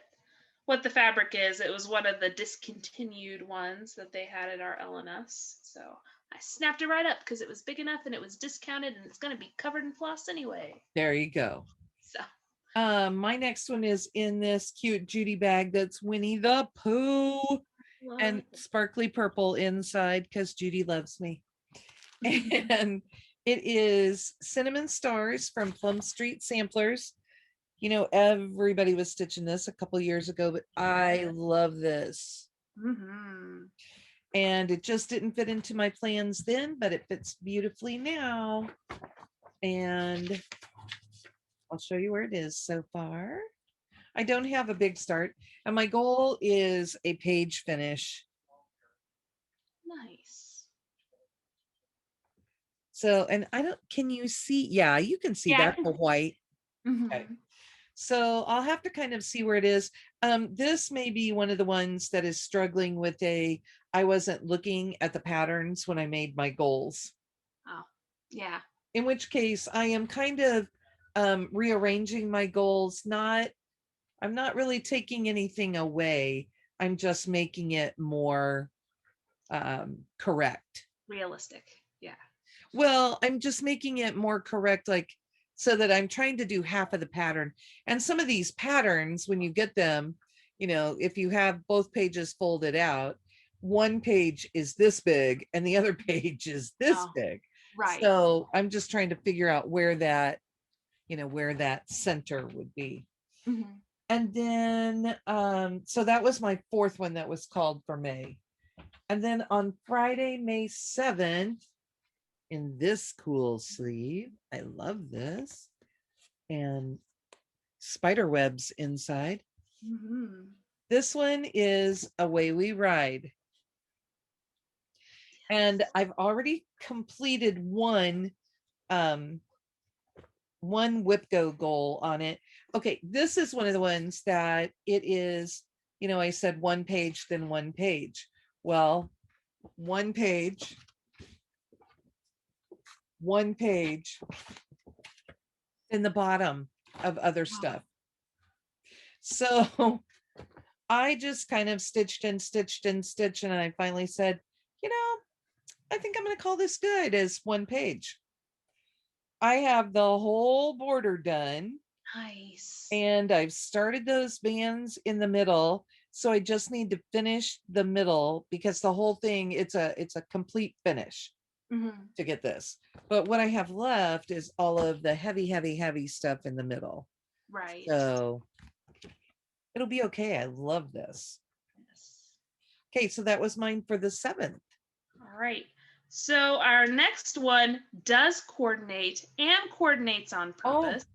the fabric is. It was one of the discontinued ones that they had at our LNS. So I snapped it right up because it was big enough and it was discounted and it's going to be covered in floss anyway. There you go. So my next one is in this cute Judy bag that's Winnie the Pooh and sparkly purple inside because Judy loves me. And it is Cinnamon Stars from Plum Street Samplers. You know, everybody was stitching this a couple years ago, but I love this. And it just didn't fit into my plans then, but it fits beautifully now. And I'll show you where it is so far. I don't have a big start, and my goal is a page finish. Nice. So, and I don't, can you see? Yeah, you can see that the white. Okay. So I'll have to kind of see where it is. This may be one of the ones that is struggling with I wasn't looking at the patterns when I made my goals. Oh, yeah. In which case I am kind of rearranging my goals. I'm not really taking anything away. I'm just making it more correct. Realistic. Yeah. Well, I'm just making it more correct, like, so that I'm trying to do half of the pattern. And some of these patterns, when you get them, you know, if you have both pages folded out, one page is this big and the other page is this big. Right. So I'm just trying to figure out where that, you know, where that center would be. And then, so that was my 4th one that was called for May. And then on Friday, May 7th, in this cool sleeve. I love this. And spider webs inside. Mm-hmm. This one is Away We Ride. And I've already completed um one whip go goal on it. Okay, this is one of the ones that it is, I said one page, then one page. Well, one page, in the bottom of other stuff. So I just kind of stitched and stitched and stitched, and I finally said, I think I'm going to call this good as one page. I have the whole border done. Nice. And I've started those bands in the middle. So I just need to finish the middle because the whole thing, it's a complete finish to get this. But what I have left is all of the heavy stuff in the middle. Right. So it'll be okay. I love this. Yes. Okay, so that was mine for the 7th. All right. So our next one does coordinate and coordinates on purpose.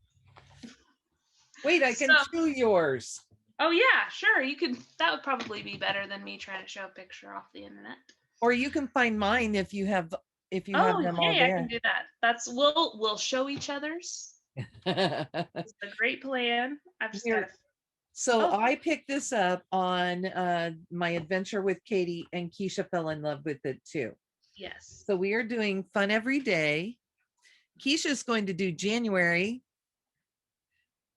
Wait, I can show yours. Oh yeah, sure. You can. That would probably be better than me trying to show a picture off the internet. Or you can find mine if you have them all there. I can do that. We'll show each other's. It's a great plan. I've just got to. So I picked this up on my adventure with Katie, and Keisha fell in love with it too. Yes. So we are doing Fun Every Day. Keisha's going to do January.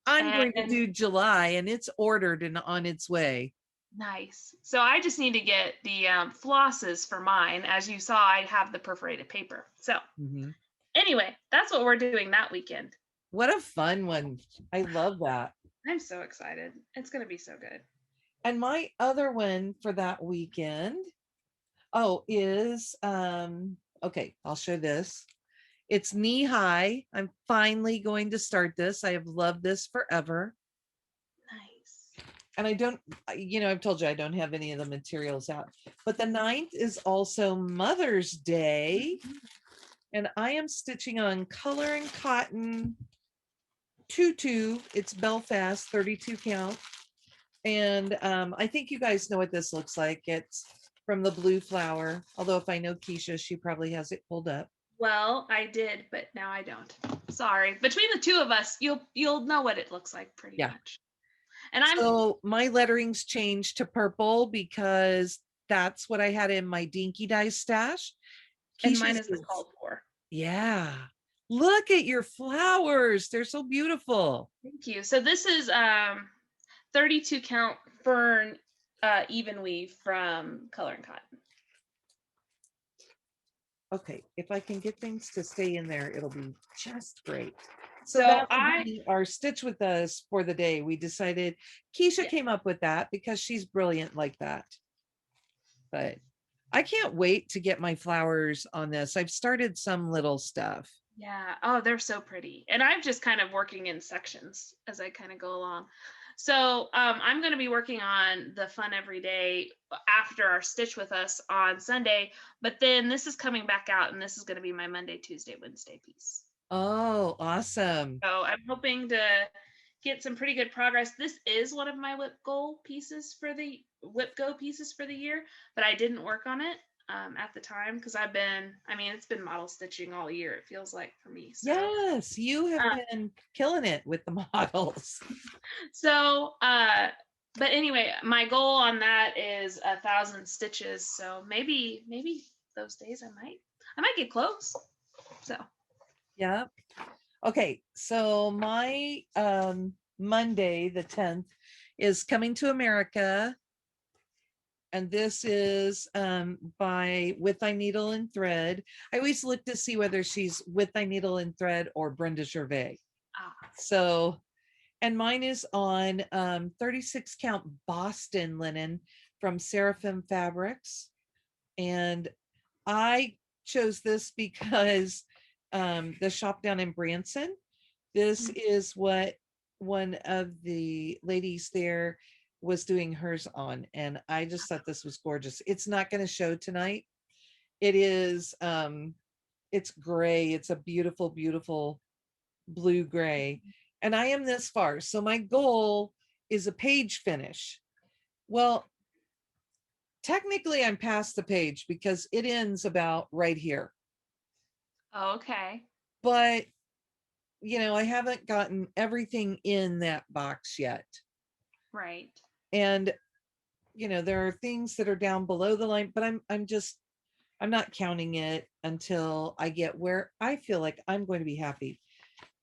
I'm going to do July, and it's ordered and on its way. Nice. So I just need to get the flosses for mine. As you saw, I have the perforated paper. So anyway, that's what we're doing that weekend. What a fun one. I love that. I'm so excited. It's going to be so good. And my other one for that weekend, is, okay, I'll show this. It's knee high. I'm finally going to start this. I have loved this forever. Nice. And I don't, I've told you I don't have any of the materials out. But the 9th is also Mother's Day. And I am stitching on Color and Cotton Tutu. It's Belfast, 32 count. And I think you guys know what this looks like. It's from the Blue Flower. Although if I know Keisha, she probably has it pulled up. Well, I did, but now I don't. Sorry. Between the two of us, you'll know what it looks like pretty much. And so my lettering's changed to purple because that's what I had in my Dinky Dye stash. And mine is the called for. Yeah. Look at your flowers. They're so beautiful. Thank you. So this is 32 count fern even weave from Color and Cotton. Okay, if I can get things to stay in there, it'll be just great. So that would be our stitch with us for the day. We decided Keisha came up with that because she's brilliant like that. But I can't wait to get my flowers on this. I've started some little stuff. Yeah. Oh, they're so pretty. And I'm just kind of working in sections as I kind of go along. So I'm going to be working on the Fun Every Day after our stitch with us on Sunday, but then this is coming back out and this is going to be my Monday, Tuesday, Wednesday piece. Oh, awesome. So I'm hoping to get some pretty good progress. This is one of my whip go pieces for the year, but I didn't work on it at the time because it's been model stitching all year, it feels like for me. So, yes, you have been killing it with the models. So, but anyway, my goal on that is 1,000 stitches. So maybe those days I might get close. So. Yeah. Okay. So my Monday, the 10th, is Coming to America. And this is by With Thy Needle and Thread. I always look to see whether she's With Thy Needle and Thread or Brenda Gervais. So, and mine is on 36 count Boston linen from Seraphim Fabrics. And I chose this because the shop down in Branson, this is what one of the ladies there was doing hers on, and I just thought this was gorgeous. It's not going to show tonight. It is It's gray. It's a beautiful, beautiful blue gray. And I am this far. So my goal is a page finish. Well, technically I'm past the page because it ends about right here. Oh, okay. But, I haven't gotten everything in that box yet. Right. And, there are things that are down below the line, but I'm not counting it until I get where I feel like I'm going to be happy.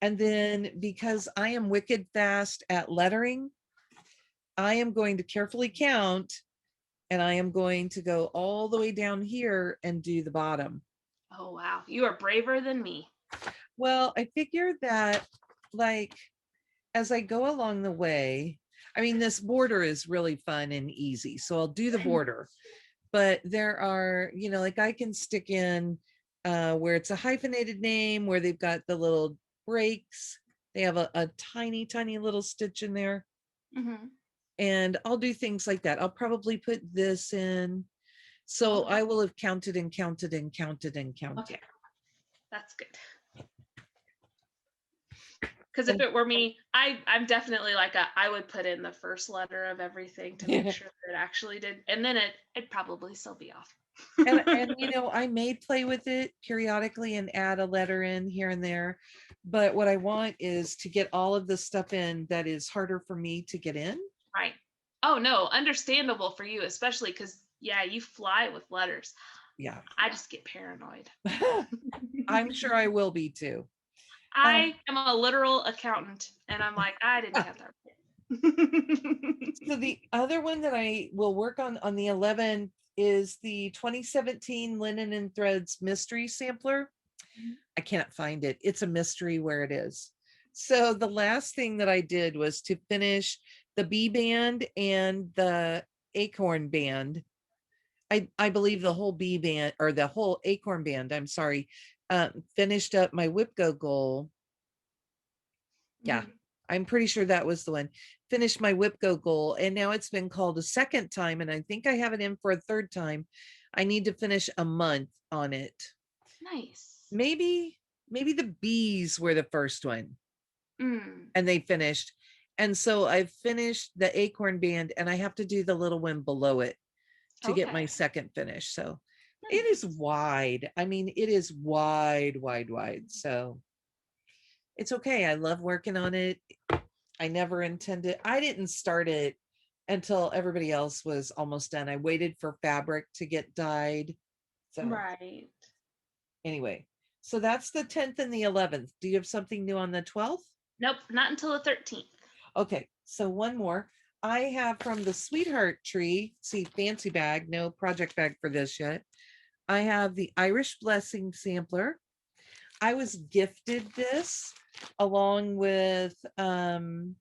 And then because I am wicked fast at lettering, I am going to carefully count, and I am going to go all the way down here and do the bottom. Oh, wow. You are braver than me. Well, I figured that, like, as I go along the way, I mean, this border is really fun and easy. So I'll do the border. But there are, like I can stick in where it's a hyphenated name, where they've got the little breaks. They have a tiny, tiny little stitch in there. Mm-hmm. And I'll do things like that. I'll probably put this in. So Okay. I will have counted and counted and counted and counted. Okay. That's good. Because if it were me, I'm definitely like I would put in the first letter of everything to make sure that it actually did. And then it'd probably still be off. and I may play with it periodically and add a letter in here and there, but what I want is to get all of the stuff in that is harder for me to get in. Right. Oh no, understandable for you, especially because you fly with letters. Yeah. I just get paranoid. I'm sure I will be too. I am a literal accountant, and I'm like, I didn't have that. So the other one that I will work on the 11th is the 2017 Linen and Threads mystery sampler. I can't find it. It's a mystery where it is. So the last thing that I did was to finish the bee band and the acorn band. I believe the whole bee band, or the whole acorn band, I'm sorry, finished up my whip go goal. Yeah, I'm pretty sure that was the one. Finished my whip go goal, and now it's been called a second time, and I think I have it in for a third time. I need to finish a month on it. Nice. Maybe the bees were the first one, and they finished. And so I've finished the acorn band, and I have to do the little one below it to get my second finish. So it is wide. I mean, it is wide, wide, wide. So it's okay. I love working on it. I never intended, I didn't start it until everybody else was almost done. I waited for fabric to get dyed. So right. Anyway, so that's the 10th and the 11th. Do you have something new on the 12th? Nope, not until the 13th. Okay, so one more. I have from the Sweetheart Tree, see, fancy bag, no project bag for this yet. I have the Irish Blessing sampler. I was gifted this along with trying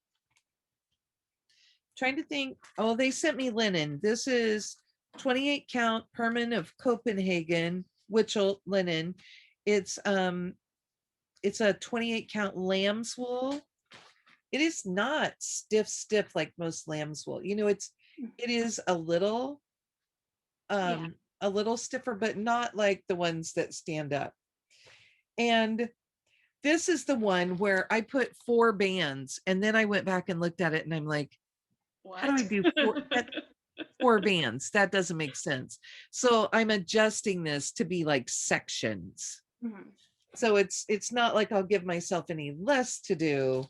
to think. Oh, they sent me linen. This is 28 count Perman of Copenhagen Witchell linen. It's a 28 count lamb's wool. It is not stiff like most lamb's wool. It is a little stiffer, but not like the ones that stand up. And this is the one where I put 4 bands, and then I went back and looked at it, and I'm like, what? How do I do 4 bands? That doesn't make sense. So I'm adjusting this to be like sections. Mm-hmm. So it's not like I'll give myself any less to do.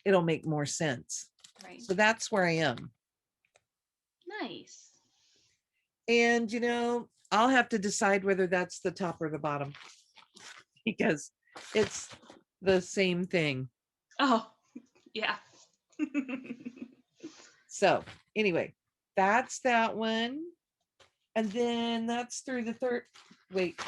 It'll make more sense. Right. So that's where I am. Nice. And I'll have to decide whether that's the top or the bottom, because it's the same thing. Oh, yeah. So anyway, that's that one. And then that's through the third. Wait,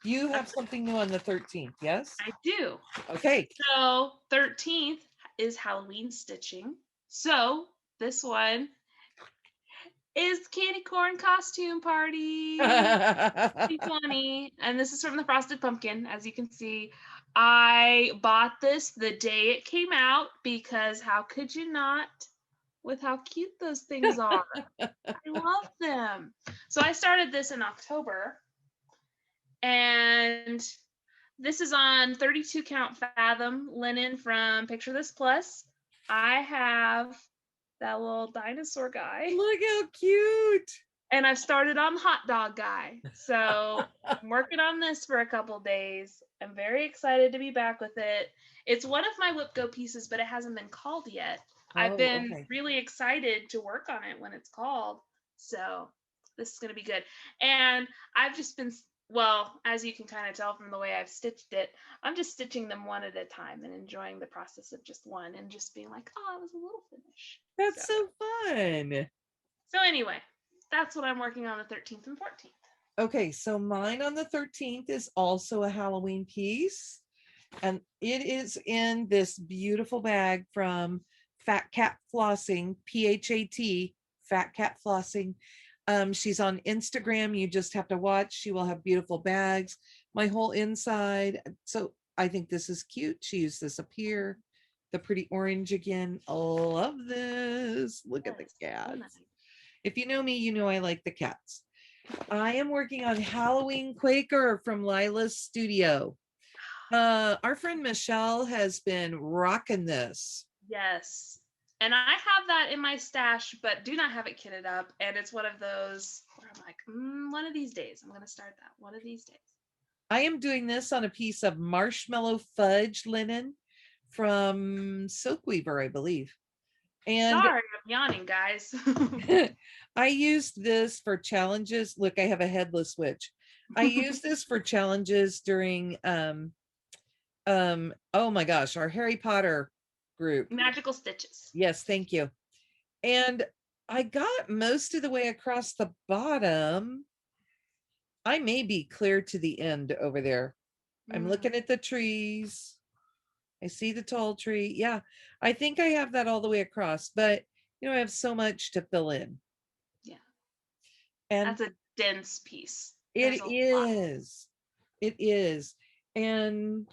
you have something new on the 13th, yes? I do. Okay. So 13th is Halloween stitching. So this one is Candy Corn Costume Party 2020. And this is from the Frosted Pumpkin. As you can see, I bought this the day it came out because how could you not, with how cute those things are? I love them. So I started this in October, And this is on 32 count fathom linen from Picture This Plus. I have that little dinosaur guy. Look how cute. And I've started on hot dog guy. So I'm working on this for a couple days. I'm very excited to be back with it. It's one of my Whip Go pieces, but it hasn't been called yet. I've Oh, been okay. really excited to work on it when it's called. So this is going to be good. And I've just been, well, as you can kind of tell from the way I've stitched it, I'm just stitching them one at a time and enjoying the process of just one and just being like, oh, it was a little finish. That's so fun. So anyway, that's what I'm working on the 13th and 14th. Okay, so mine on the 13th is also a Halloween piece. And it is in this beautiful bag from Fat Cat Flossing, PHAT, Fat Cat Flossing. She's on Instagram. You just have to watch. She will have beautiful bags. My whole inside. So I think this is cute. She used this up here. The pretty orange again. I love this. Look at the cats. Nice. If you know me, you know I like the cats. I am working on Halloween Quaker from Lila's studio. Our friend Michelle has been rocking this. Yes. And I have that in my stash, but do not have it kitted up. And it's one of those where I'm like, one of these days, I'm going to start that. One of these days. I am doing this on a piece of marshmallow fudge linen from Silkweaver, I believe. And sorry, I'm yawning, guys. I used this for challenges. Look, I have a headless witch. I used this for challenges during oh my gosh, our Harry Potter group. Magical Stitches. Yes, thank you. And I got most of the way across the bottom. I may be clear to the end over there. I'm looking at the trees. I see the tall tree. Yeah, I think I have that all the way across, but you know, I have so much to fill in. Yeah. And that's a dense piece. it is. It is. And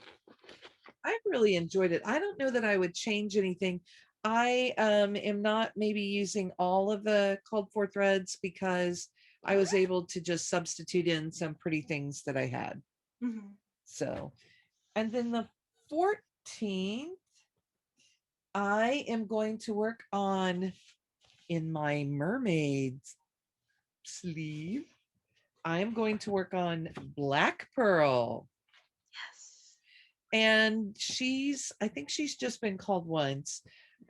I've really enjoyed it. I don't know that I would change anything. I am not maybe using all of the called for threads because I was able to just substitute in some pretty things that I had. So, and then the 14th, I am going to work on in my mermaid sleeve. I am going to work on Black Pearl. Yes. And I think she's just been called once.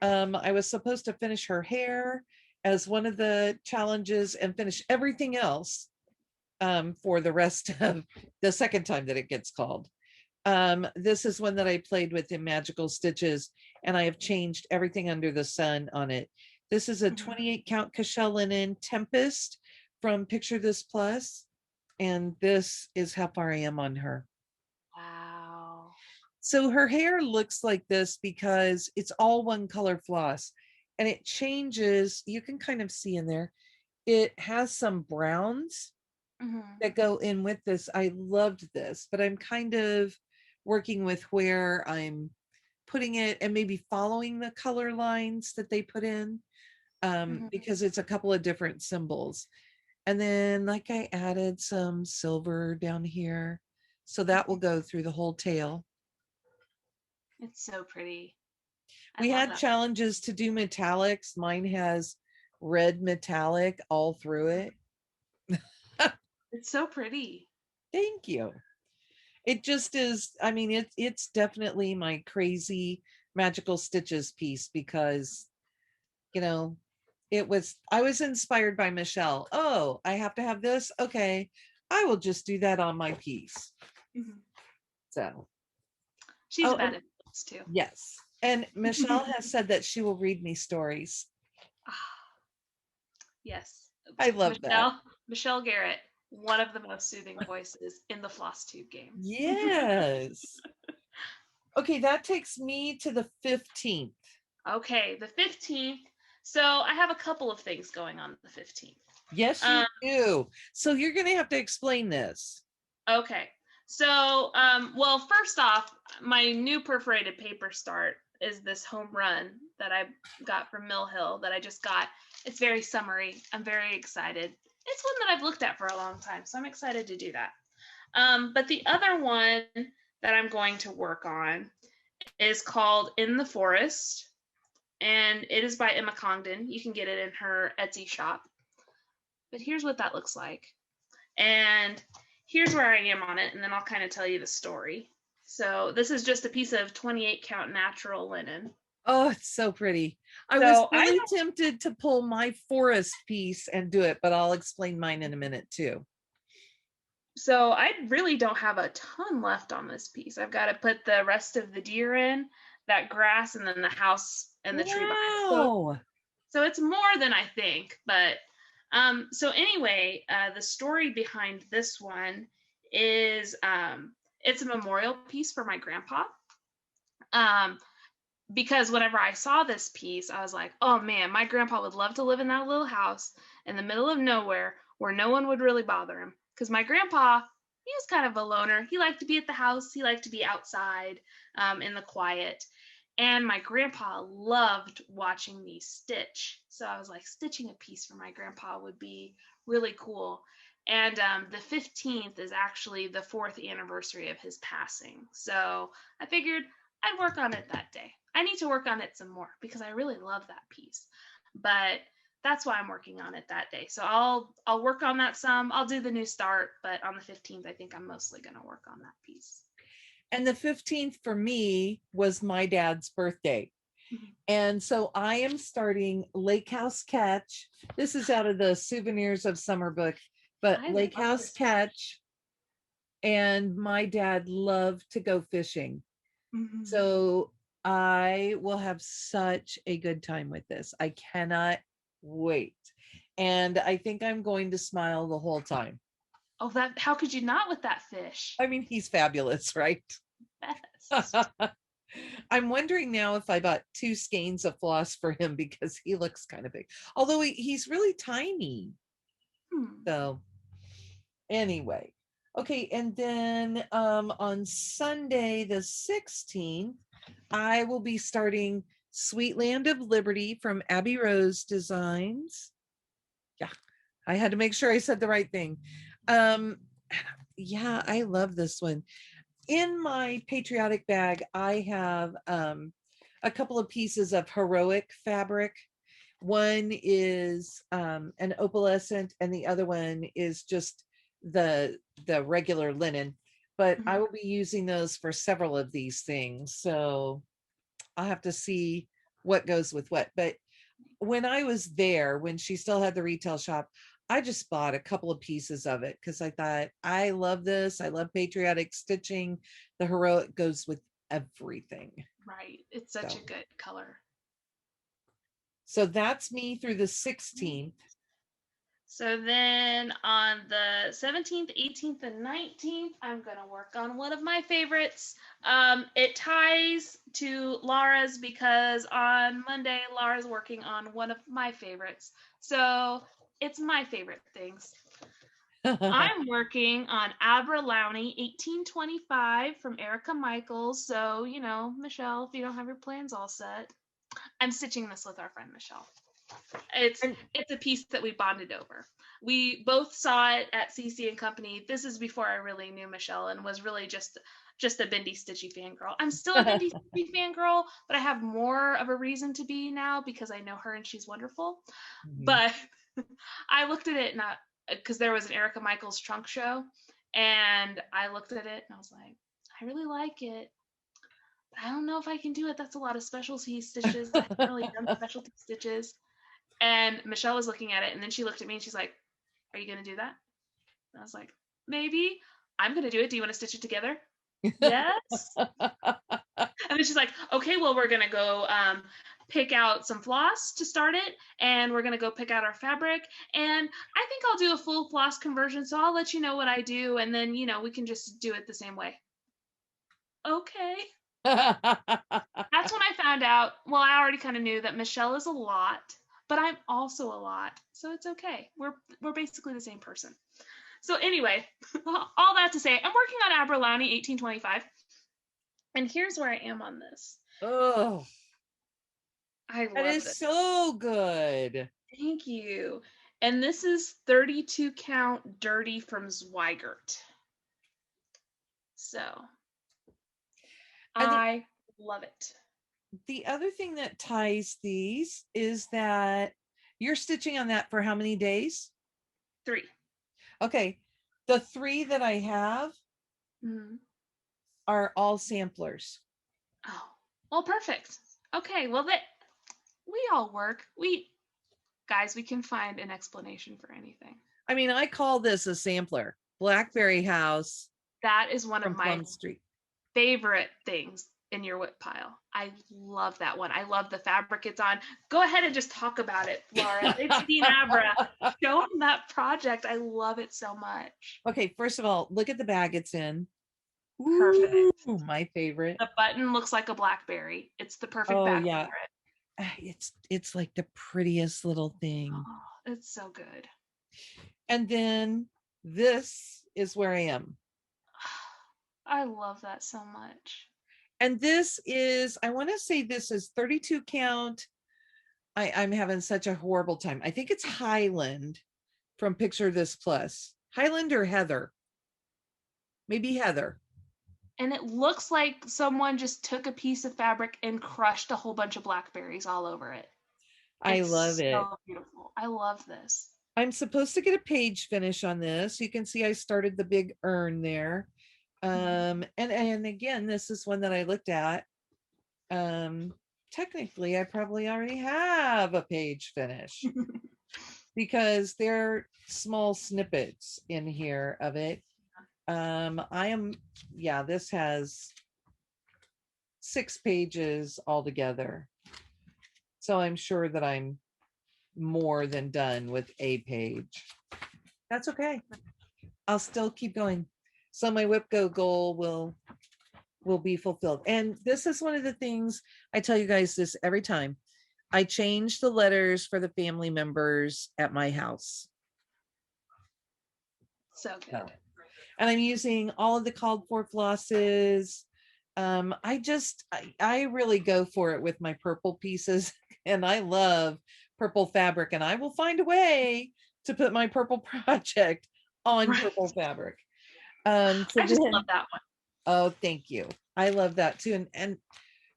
I was supposed to finish her hair as one of the challenges and finish everything else for the rest of the second time that it gets called. This is one that I played with in Magical Stitches, and I have changed everything under the sun on it. This is a 28 count Cashel linen Tempest from Picture This Plus, and this is how far I am on her. Wow. So her hair looks like this because it's all one color floss, and it changes. You can kind of see in there, it has some browns that go in with this. I loved this, but I'm kind of working with where I'm putting it and maybe following the color lines that they put in because it's a couple of different symbols. And then like I added some silver down here. So that will go through the whole tail. It's so pretty. We had challenges to do metallics. Mine has red metallic all through it. It's so pretty. Thank you. It just is. I mean, it's definitely my crazy Magical Stitches piece because, you know, I was inspired by Michelle. Oh, I have to have this. Okay, I will just do that on my piece. So she's a bad influence too. Yes. And Michelle has said that she will read me stories. Yes. I love that. Michelle Garrett, one of the most soothing voices in the Flosstube game. Yes. Okay, that takes me to the 15th. Okay, the 15th. So I have a couple of things going on the 15th. Yes, you do. So you're going to have to explain this. Okay. So, well, first off, my new perforated paper start is this home run that I got from Mill Hill that I just got. It's very summery. I'm very excited. It's one that I've looked at for a long time, so I'm excited to do that. But the other one that I'm going to work on is called In the Forest, and it is by Emma Congdon. You can get it in her Etsy shop. But here's what that looks like. And here's where I am on it, and then I'll kind of tell you the story. So this is just a piece of 28 count natural linen. Oh, it's so pretty. I was really tempted to pull my forest piece and do it, but I'll explain mine in a minute too. So I really don't have a ton left on this piece. I've got to put the rest of the deer in, that grass, and then the house and the tree behind. So it's more than I think, but so anyway, the story behind this one is it's a memorial piece for my grandpa. Because whenever I saw this piece, I was like, oh man, my grandpa would love to live in that little house in the middle of nowhere where no one would really bother him. Because my grandpa, he was kind of a loner. He liked to be at the house. He liked to be outside in the quiet. And my grandpa loved watching me stitch. So I was like, stitching a piece for my grandpa would be really cool. And the 15th is actually the 4th anniversary of his passing. So I figured I'd work on it that day. I need to work on it some more because I really love that piece. But that's why I'm working on it that day. So I'll work on that some. I'll do the new start, but on the 15th, I think I'm mostly going to work on that piece. And the 15th for me was my dad's birthday. Mm-hmm. And so I am starting Lake House Catch. This is out of the Souvenirs of Summer book, but Lake House Catch. And my dad loved to go fishing. Mm-hmm. So I will have such a good time with this. I cannot wait. And I think I'm going to smile the whole time. Oh, how could you not with that fish? I mean, he's fabulous, right? Yes. I'm wondering now if I bought 2 skeins of floss for him because he looks kind of big. Although he's really tiny. So anyway. Okay, and then on Sunday, the 16th, I will be starting Sweet Land of Liberty from Abby Rose Designs. Yeah, I had to make sure I said the right thing. Yeah, I love this one. In my patriotic bag, I have a couple of pieces of heroic fabric. One is an opalescent, and the other one is just the regular linen. But I will be using those for several of these things. So I'll have to see what goes with what. But when I was there, when she still had the retail shop, I just bought a couple of pieces of it because I thought, I love this. I love patriotic stitching. The heroic goes with everything. Right. It's such a good color. So that's me through the 16th. So then on the 17th, 18th, and 19th, I'm going to work on one of my favorites. It ties to Laura's because on Monday, Laura's working on one of my favorites. So it's my favorite things. I'm working on Aberlowney 1825 from Erica Michaels. So, you know, Michelle, if you don't have your plans all set, I'm stitching this with our friend Michelle. It's a piece that we bonded over. We both saw it at CC and Company. This is before I really knew Michelle and was really just a Bendy Stitchy fangirl. I'm still a Bendy Stitchy fangirl, but I have more of a reason to be now because I know her and she's wonderful. Mm-hmm. But I looked at it because there was an Erica Michaels trunk show, and I looked at it and I was like, I really like it. I don't know if I can do it. That's a lot of specialty stitches. I haven't really done specialty stitches. And Michelle was looking at it, and then she looked at me and she's like, are you going to do that? And I was like, maybe. I'm going to do it. Do you want to stitch it together? Yes. And then she's like, okay, well, we're going to go pick out some floss to start it, and we're going to go pick out our fabric, and I think I'll do a full floss conversion, so I'll let you know what I do, and then, you know, we can just do it the same way. Okay. That's when I found out, well, I already kind of knew that Michelle is a lot, but I'm also a lot, so it's okay. We're basically the same person. So anyway, all that to say, I'm working on Aberlowney 1825, and here's where I am on this. Oh, I love it. That is so good. Thank you. And this is 32 count dirty from Zweigert. So I think I love it. the other thing that ties these is that you're stitching on that for how many days? 3. Okay. The 3 that I have Mhm. are all samplers. Oh, well, perfect. Okay, well, that we all work. We guys, we can find an explanation for anything. I mean, I call this a sampler. Blackberry House That is one of from my Plum Street. favorite things in your whip pile. I love that one. I love the fabric it's on. Go ahead and just talk about it, Laura. It's Dean Abra. Show them that project. I love it so much. Okay, first of all, look at the bag it's in. Perfect. Ooh, my favorite. The button looks like a blackberry. It's the perfect Oh bag yeah. for it. It's like the prettiest little thing. Oh, it's so good. And then this is where I am. I love that so much. And this is, I want to say this is 32 count. I'm having such a horrible time. I think it's Highland from Picture This Plus. Highland or Heather? Maybe Heather. And it looks like someone just took a piece of fabric and crushed a whole bunch of blackberries all over it. I love it. So beautiful. I love this. I'm supposed to get a page finish on this. You can see I started the big urn there. And again, this is one that I looked at. Technically, I probably already have a page finish because they're small snippets in here of it. This has 6 pages altogether. So I'm sure that I'm more than done with a page. That's okay. I'll still keep going. So my whip go goal will be fulfilled. And this is one of the things I tell you guys this every time. I change the letters for the family members at my house. So good. And I'm using all of the called for flosses. I really go for it with my purple pieces, and I love purple fabric, and I will find a way to put my purple project on purple fabric. I just love that one. Oh, thank you. I love that too. And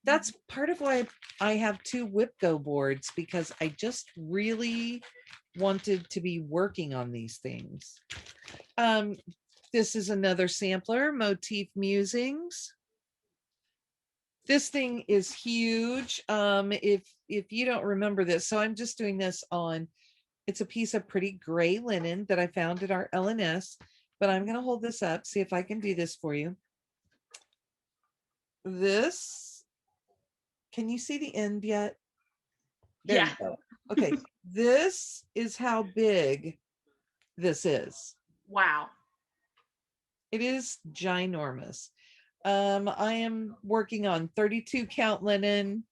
that's part of why I have 2 whip go boards, because I just really wanted to be working on these things. This is another sampler, Motif Musings. This thing is huge. If you don't remember this, so I'm just doing this on, it's a piece of pretty gray linen that I found at our LNS, but I'm going to hold this up, see if I can do this for you. This, can you see the end yet? There you go. Okay, this is how big this is. Wow. It is ginormous. I am working on 32 count linen,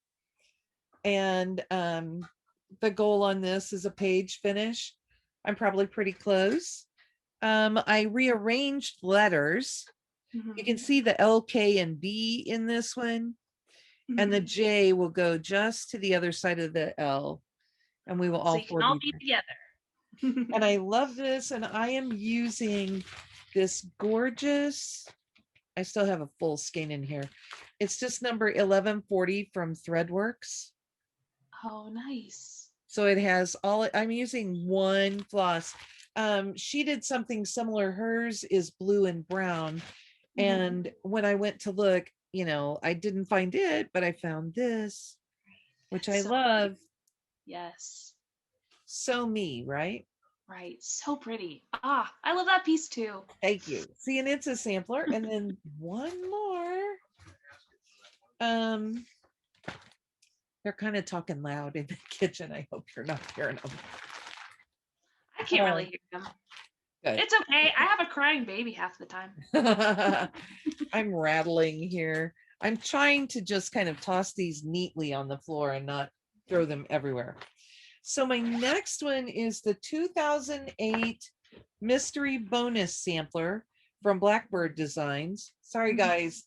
and the goal on this is a page finish. I'm probably pretty close. I rearranged letters. You can see the L, K, and B in this one, and the J will go just to the other side of the L, and we will all four be together. And I love this, and I am using this gorgeous, I still have a full skein in here. It's just number 1140 from Threadworks. Oh, nice. So it has all, I'm using one floss. She did something similar. Hers is blue and brown. And when I went to look, I didn't find it, but I found this, which I love. Yes. So me, right? Right. So pretty. Ah, I love that piece too. Thank you. See, and it's a sampler. And then one more. They're kind of talking loud in the kitchen. I hope you're not hearing them. I can't really hear them. Good. It's okay. I have a crying baby half the time. I'm rattling here. I'm trying to just kind of toss these neatly on the floor and not throw them everywhere. So my next one is the 2008 Mystery Bonus Sampler from Blackbird Designs. Sorry, guys.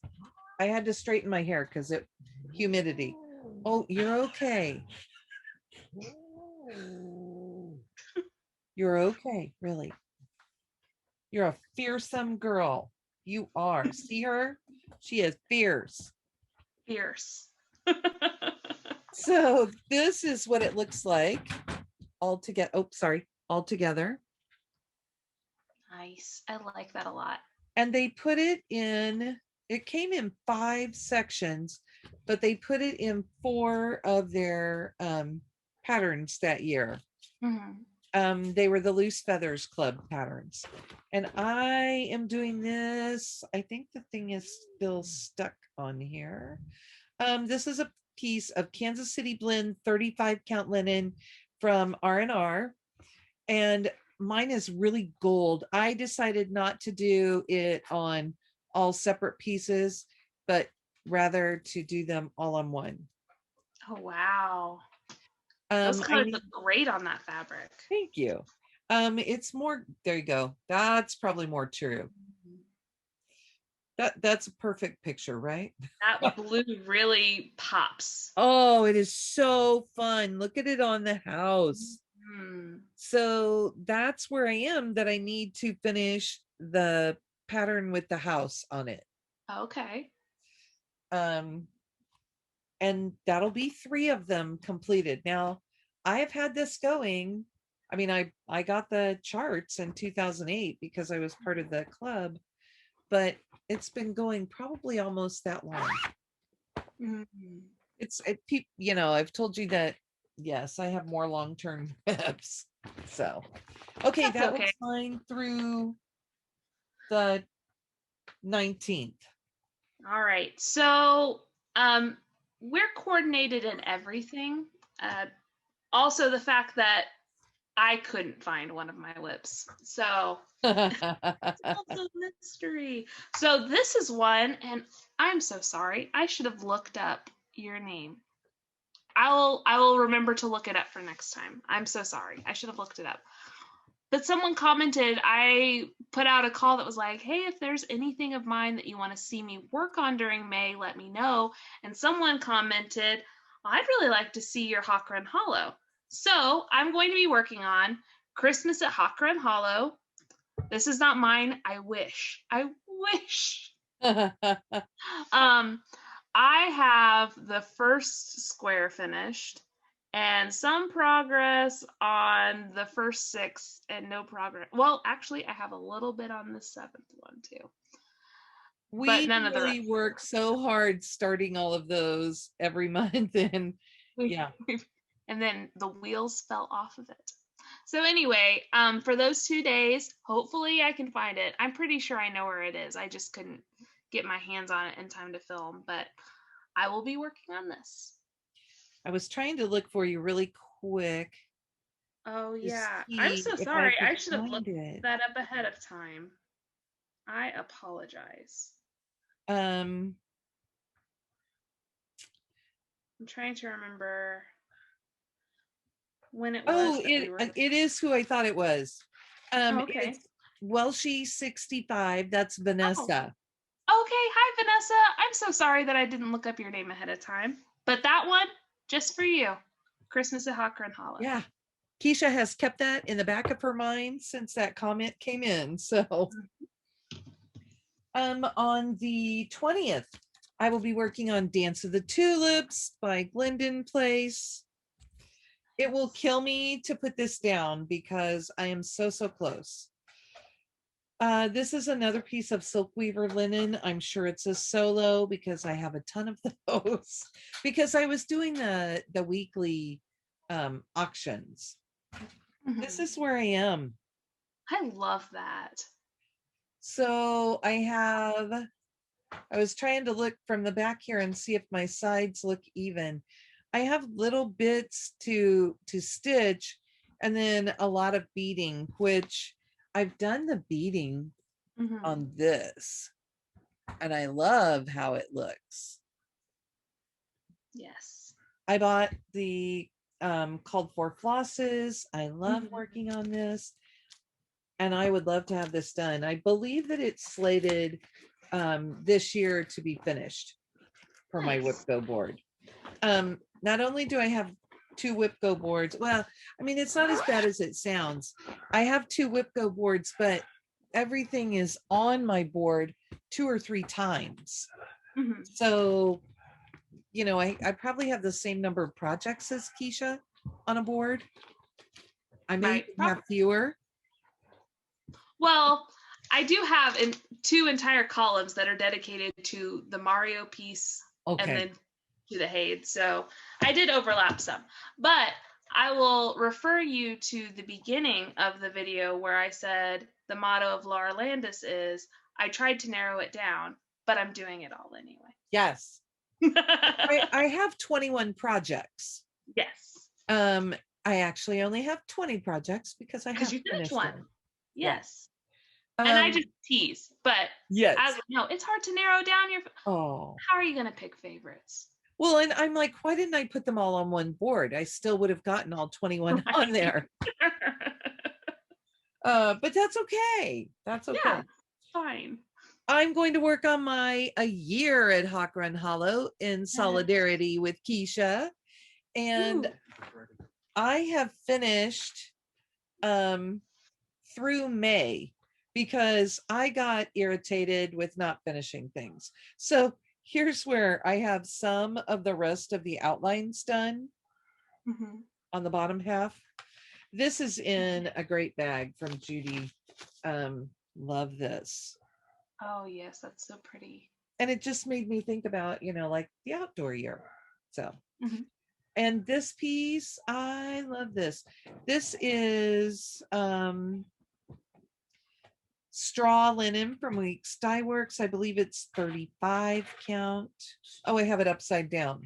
I had to straighten my hair because it humidity. Oh, you're okay. You're okay, really. You're a fearsome girl. You are. See her? She is fierce. Fierce. So this is what it looks like all together. Oh, sorry, all together. Nice. I like that a lot. And they put it in, it came in 5 sections, but they put it in 4 of their patterns that year. They were the Loose Feathers Club patterns. And I am doing this. I think the thing is still stuck on here. This is a piece of Kansas City blend 35 count linen from R&R. And mine is really gold. I decided not to do it on all separate pieces, but rather to do them all on one. Oh, wow. Those colors look great on that fabric. Thank you. It's more, there you go. That's probably more true. That's a perfect picture, right? That blue really pops. Oh, it is so fun. Look at it on the house. So that's where I am, that I need to finish the pattern with the house on it. Okay. And that'll be 3 of them completed. Now, I have had this going. I mean, I got the charts in 2008 because I was part of the club, but it's been going probably almost that long. You know, I've told you that, yes, I have more long-term hips. So, okay, that was fine through the 19th. All right. So, we're coordinated in everything. Also, the fact that I couldn't find one of my lips. So, it's also a mystery. So, this is one, and I'm so sorry. I should have looked up your name. I will remember to look it up for next time. I'm so sorry. I should have looked it up. But someone commented, I put out a call that was like, hey, if there's anything of mine that you want to see me work on during May, let me know. And someone commented, I'd really like to see your Hawk Run Hollow. So I'm going to be working on Christmas at Hawk Run Hollow. This is not mine. I wish. I wish. I have the first square finished and some progress on the first 6 and no progress. Well, actually, I have a little bit on the 7th one too. We really work so hard starting all of those every month, and yeah. And then the wheels fell off of it. So anyway, for those 2 days, hopefully I can find it. I'm pretty sure I know where it is. I just couldn't get my hands on it in time to film, but I will be working on this. I was trying to look for you really quick. Oh yeah, I'm so sorry. I should have looked that up ahead of time. I apologize. I'm trying to remember when it was. Oh, it is who I thought it was. Okay. It's Welshie 65. That's Vanessa. Oh. Okay, hi Vanessa. I'm so sorry that I didn't look up your name ahead of time, but that one just for you, Christmas at Hawk Run Hollow. Yeah, Keisha has kept that in the back of her mind since that comment came in. So, on the 20th, I will be working on Dance of the Tulips by Glendon Place. It will kill me to put this down because I am so close. This is another piece of silk weaver linen. I'm sure it's a solo because I have a ton of those because I was doing the weekly auctions. This is where I am. I love that. So I was trying to look from the back here and see if my sides look even. I have little bits to stitch and then a lot of beading, which I've done the beading on this and I love how it looks. Yes. I bought the called for Flosses. I love working on this and I would love to have this done. I believe that it's slated this year to be finished for my whip go board. Not only do I have 2 whip go boards, well, I mean, it's not as bad as it sounds. I have 2 whip go boards, but everything is on my board 2 or 3 times. Mhm. So, you know, I probably have the same number of projects as Keisha on a board. I may Right. even have fewer. Well, I do have 2 entire columns that are dedicated to the Mario piece and Okay. then to the Hade. So I did overlap some, but I will refer you to the beginning of the video where I said the motto of Laura Landis is, I tried to narrow it down, but I'm doing it all anyway. Yes. I have 21 projects. Yes. I actually only have 20 projects because I have You finished finished one. Yes. Yeah. And I just tease, but yes. as you know, it's hard to narrow down your. Oh. How are you going to pick favorites? Well, and I'm like, why didn't I put them all on one board? I still would have gotten all 21 Right. on there. But that's okay. That's okay. Yeah, fine. I'm going to work on my a year at Hawk Run Hollow in solidarity with Keisha. And I have finished through May because I got irritated with not finishing things. So here's where I have some of the rest of the outlines done on the bottom half. This is in a great bag from Judy. Love this. Oh yes, that's so pretty. And it just made me think about, you know, like the outdoor year. So and this piece, I love this. This is straw linen from Weeks Dye Works. I believe it's 35 count. Oh, I have it upside down.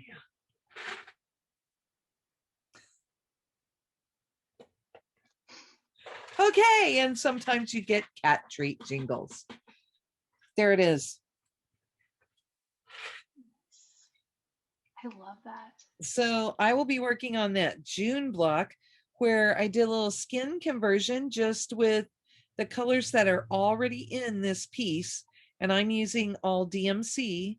Okay, and sometimes you get cat treat jingles. There it is. I love that. So I will be working on that June block where I did a little skin conversion just with the colors that are already in this piece. And I'm using all DMC.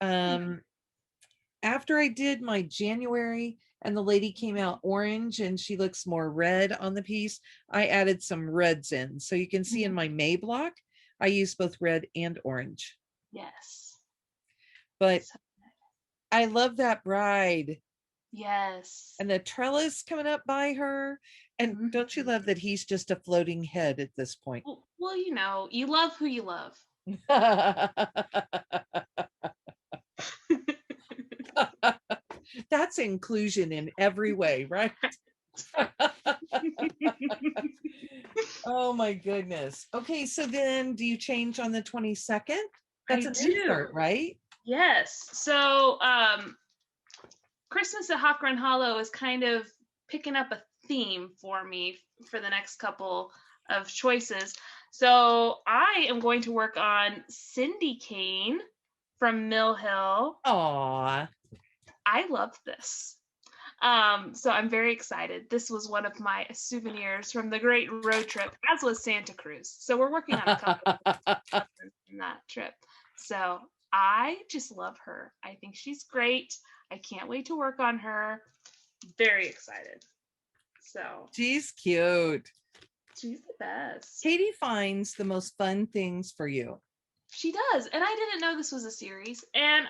After I did my January and the lady came out orange and she looks more red on the piece, I added some reds in. So you can see in my May block, I use both red and orange. Yes. But I love that bride. Yes. And the trellis coming up by her. And don't you love that he's just a floating head at this point? Well, you know, you love who you love. That's inclusion in every way, right? Oh my goodness. Okay, so then do you change on the 22nd? That's an insert, right? Yes. So Christmas at Hawk Run Hollow is kind of picking up a theme for me for the next couple of choices. So I am going to work on Cindy Kane from Mill Hill. Aw. I love this. So I'm very excited. This was one of my souvenirs from the great road trip, as was Santa Cruz. So we're working on a couple in that trip. So I just love her. I think she's great. I can't wait to work on her. Very excited. So she's cute. She's the best. Katie finds the most fun things for you. She does. And I didn't know this was a series. And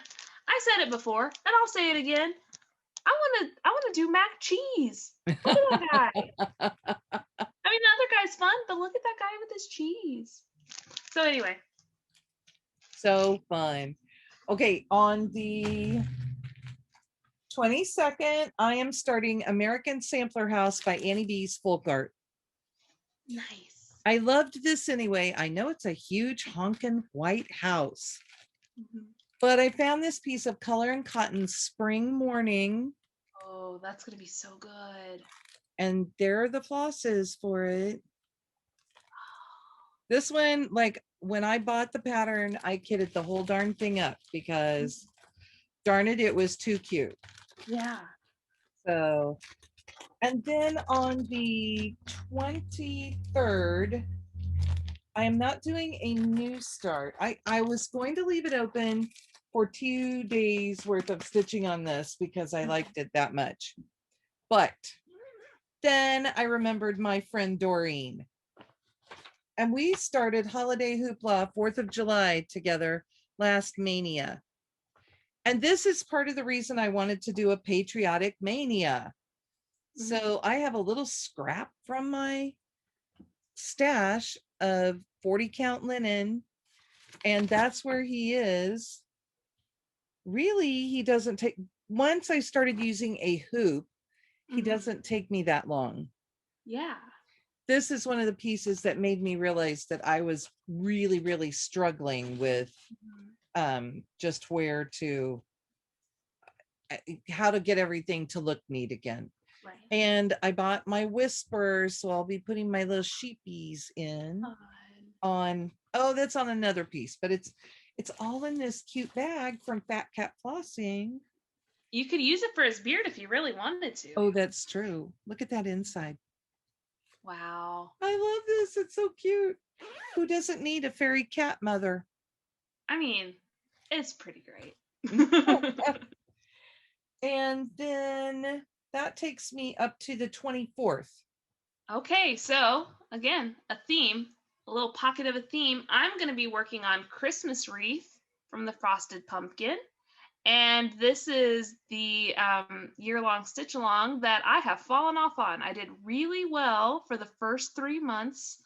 I said it before, and I'll say it again. I want to do mac cheese. Look at that guy. I mean, the other guy's fun, but look at that guy with his cheese. So anyway. So fun. Okay, on the 22nd, I am starting American Sampler House by Annie B's Folk Art. Nice. I loved this anyway. I know it's a huge honking white house. But I found this piece of Color and Cotton Spring Morning. Oh, that's going to be so good. And there are the flosses for it. This one, like when I bought the pattern, I kitted the whole darn thing up because darn it, it was too cute. Yeah. So, and then on the 23rd, I am not doing a new start. I was going to leave it open for 2 days worth of stitching on this because I liked it that much. But then I remembered my friend Doreen. And we started Holiday Hoopla 4th of July together last Maynia. And this is part of the reason I wanted to do a patriotic Maynia. So I have a little scrap from my stash of 40 count linen, and that's where he is. Really, he doesn't take, once I started using a hoop, he doesn't take me that long. Yeah. This is one of the pieces that made me realize that I was really, really struggling with just where to, how to get everything to look neat again. Right. And I bought my whisper, so I'll be putting my little sheepies in on, oh, that's on another piece, but it's all in this cute bag from Fat Cat Flossing. You could use it for his beard if you really wanted to. Oh, that's true. Look at that inside. Wow. I love this. It's so cute. Who doesn't need a fairy cat mother? I mean, it's pretty great. And then that takes me up to the 24th. Okay, so again, a theme, a little pocket of a theme. I'm going to be working on Christmas wreath from the Frosted Pumpkin. And this is the year-long stitch along that I have fallen off on. I did really well for the first 3 months.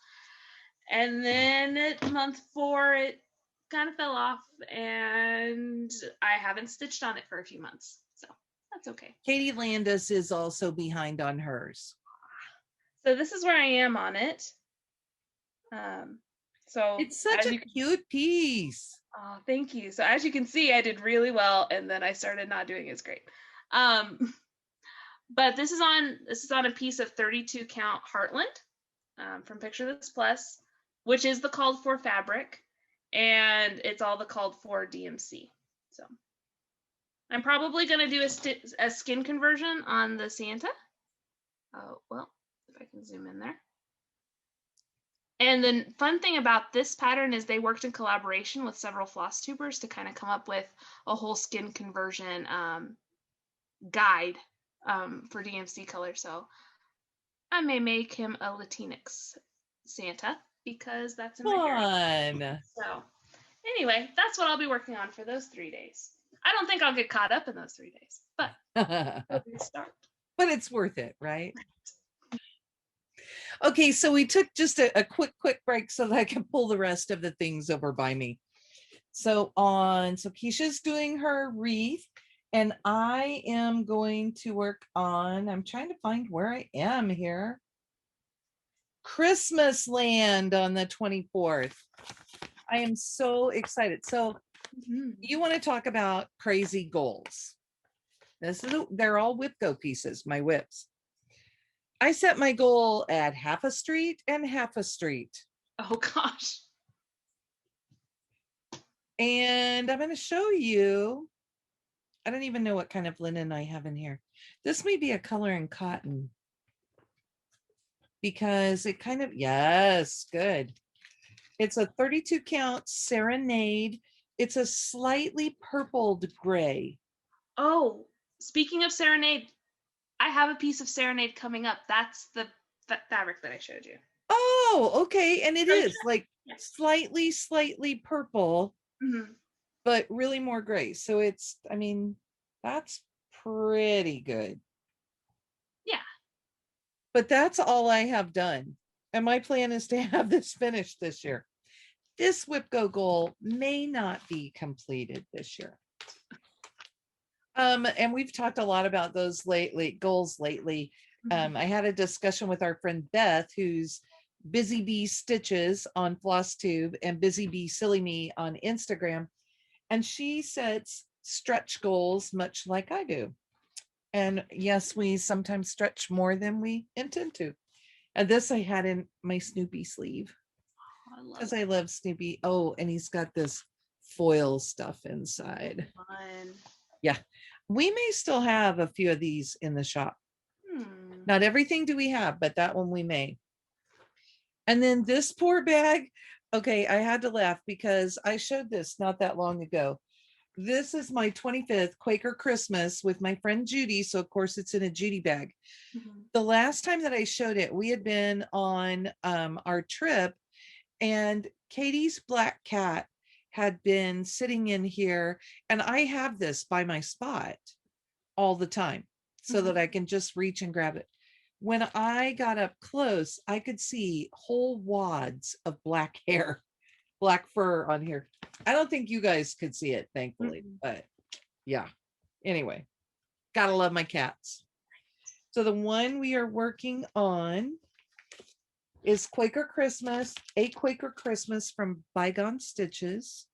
And then at month 4, it kind of fell off and I haven't stitched on it for a few months. So that's okay. Katie Landis is also behind on hers. So this is where I am on it. So it's such a cute piece. Oh, thank you. So as you can see, I did really well, and then I started not doing as great. But this is on a piece of 32 count Heartland from Picture This Plus, which is the called for fabric, and it's all the called for DMC. So I'm probably going to do a skin conversion on the Santa. Oh, well, if I can zoom in there. And the fun thing about this pattern is they worked in collaboration with several floss tubers to kind of come up with a whole skin conversion guide for DMC color. So I may make him a Latinx Santa because that's in my hair. So anyway, that's what I'll be working on for those 3 days. I don't think I'll get caught up in those 3 days, but it'll be a start. But it's worth it, right? Okay, so we took just a quick break so that I can pull the rest of the things over by me. So Keisha's doing her wreath, and I am going to work on, I'm trying to find where I am here. Christmas Land on the 24th. I am so excited. So you want to talk about crazy goals. They're all whip go pieces, my whips. I set my goal at half a street and half a street. Oh gosh. And I'm going to show you. I don't even know what kind of linen I have in here. This may be a color in cotton because it kind of, yes, good. It's a 32 count Serenade. It's a slightly purpled gray. Oh, speaking of Serenade, I have a piece of Serenade coming up. That's the fabric that I showed you. Oh, okay. And it is like slightly purple, but really more gray. So it's, I mean, that's pretty good. Yeah. But that's all I have done. And my plan is to have this finished this year. This whip go goal may not be completed this year. And we've talked a lot about those goals lately. I had a discussion with our friend Beth, who's Busy Bee Stitches on Flosstube and Busy Bee Silly Me on Instagram. And she sets stretch goals much like I do. And yes, we sometimes stretch more than we intend to. And this I had in my Snoopy sleeve because I love Snoopy. Oh, and he's got this foil stuff inside. Fun. Yeah, we may still have a few of these in the shop. Not everything do we have, but that one we may. And then this poor bag. Okay, I had to laugh because I showed this not that long ago. This is my 25th Quaker Christmas with my friend Judy. So of course it's in a Judy bag. The last time that I showed it, we had been on our trip And Katie's black cat had been sitting in here, and I have this by my spot all the time so that I can just reach and grab it. When I got up close, I could see whole wads of black hair, black fur on here. I don't think you guys could see it, thankfully, but yeah. Anyway, gotta love my cats. So the one we are working on is Quaker Christmas, a Quaker Christmas from ByGone Stitches.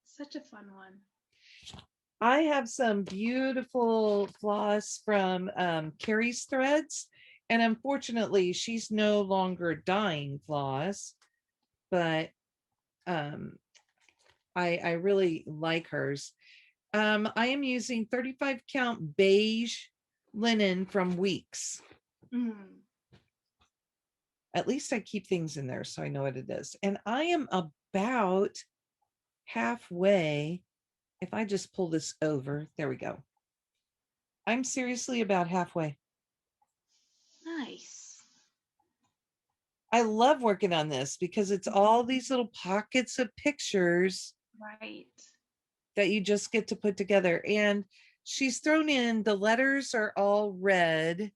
Such a fun one. I have some beautiful floss from Carrie's threads, and unfortunately she's no longer dyeing floss, but I really like hers. I am using 35 count beige linen from Weeks. At least I keep things in there so I know what it is. And I am about halfway. If I just pull this over, there we go. I'm seriously about halfway. Nice. I love working on this because it's all these little pockets of pictures. Right. That you just get to put together. And she's thrown in, the letters are all red.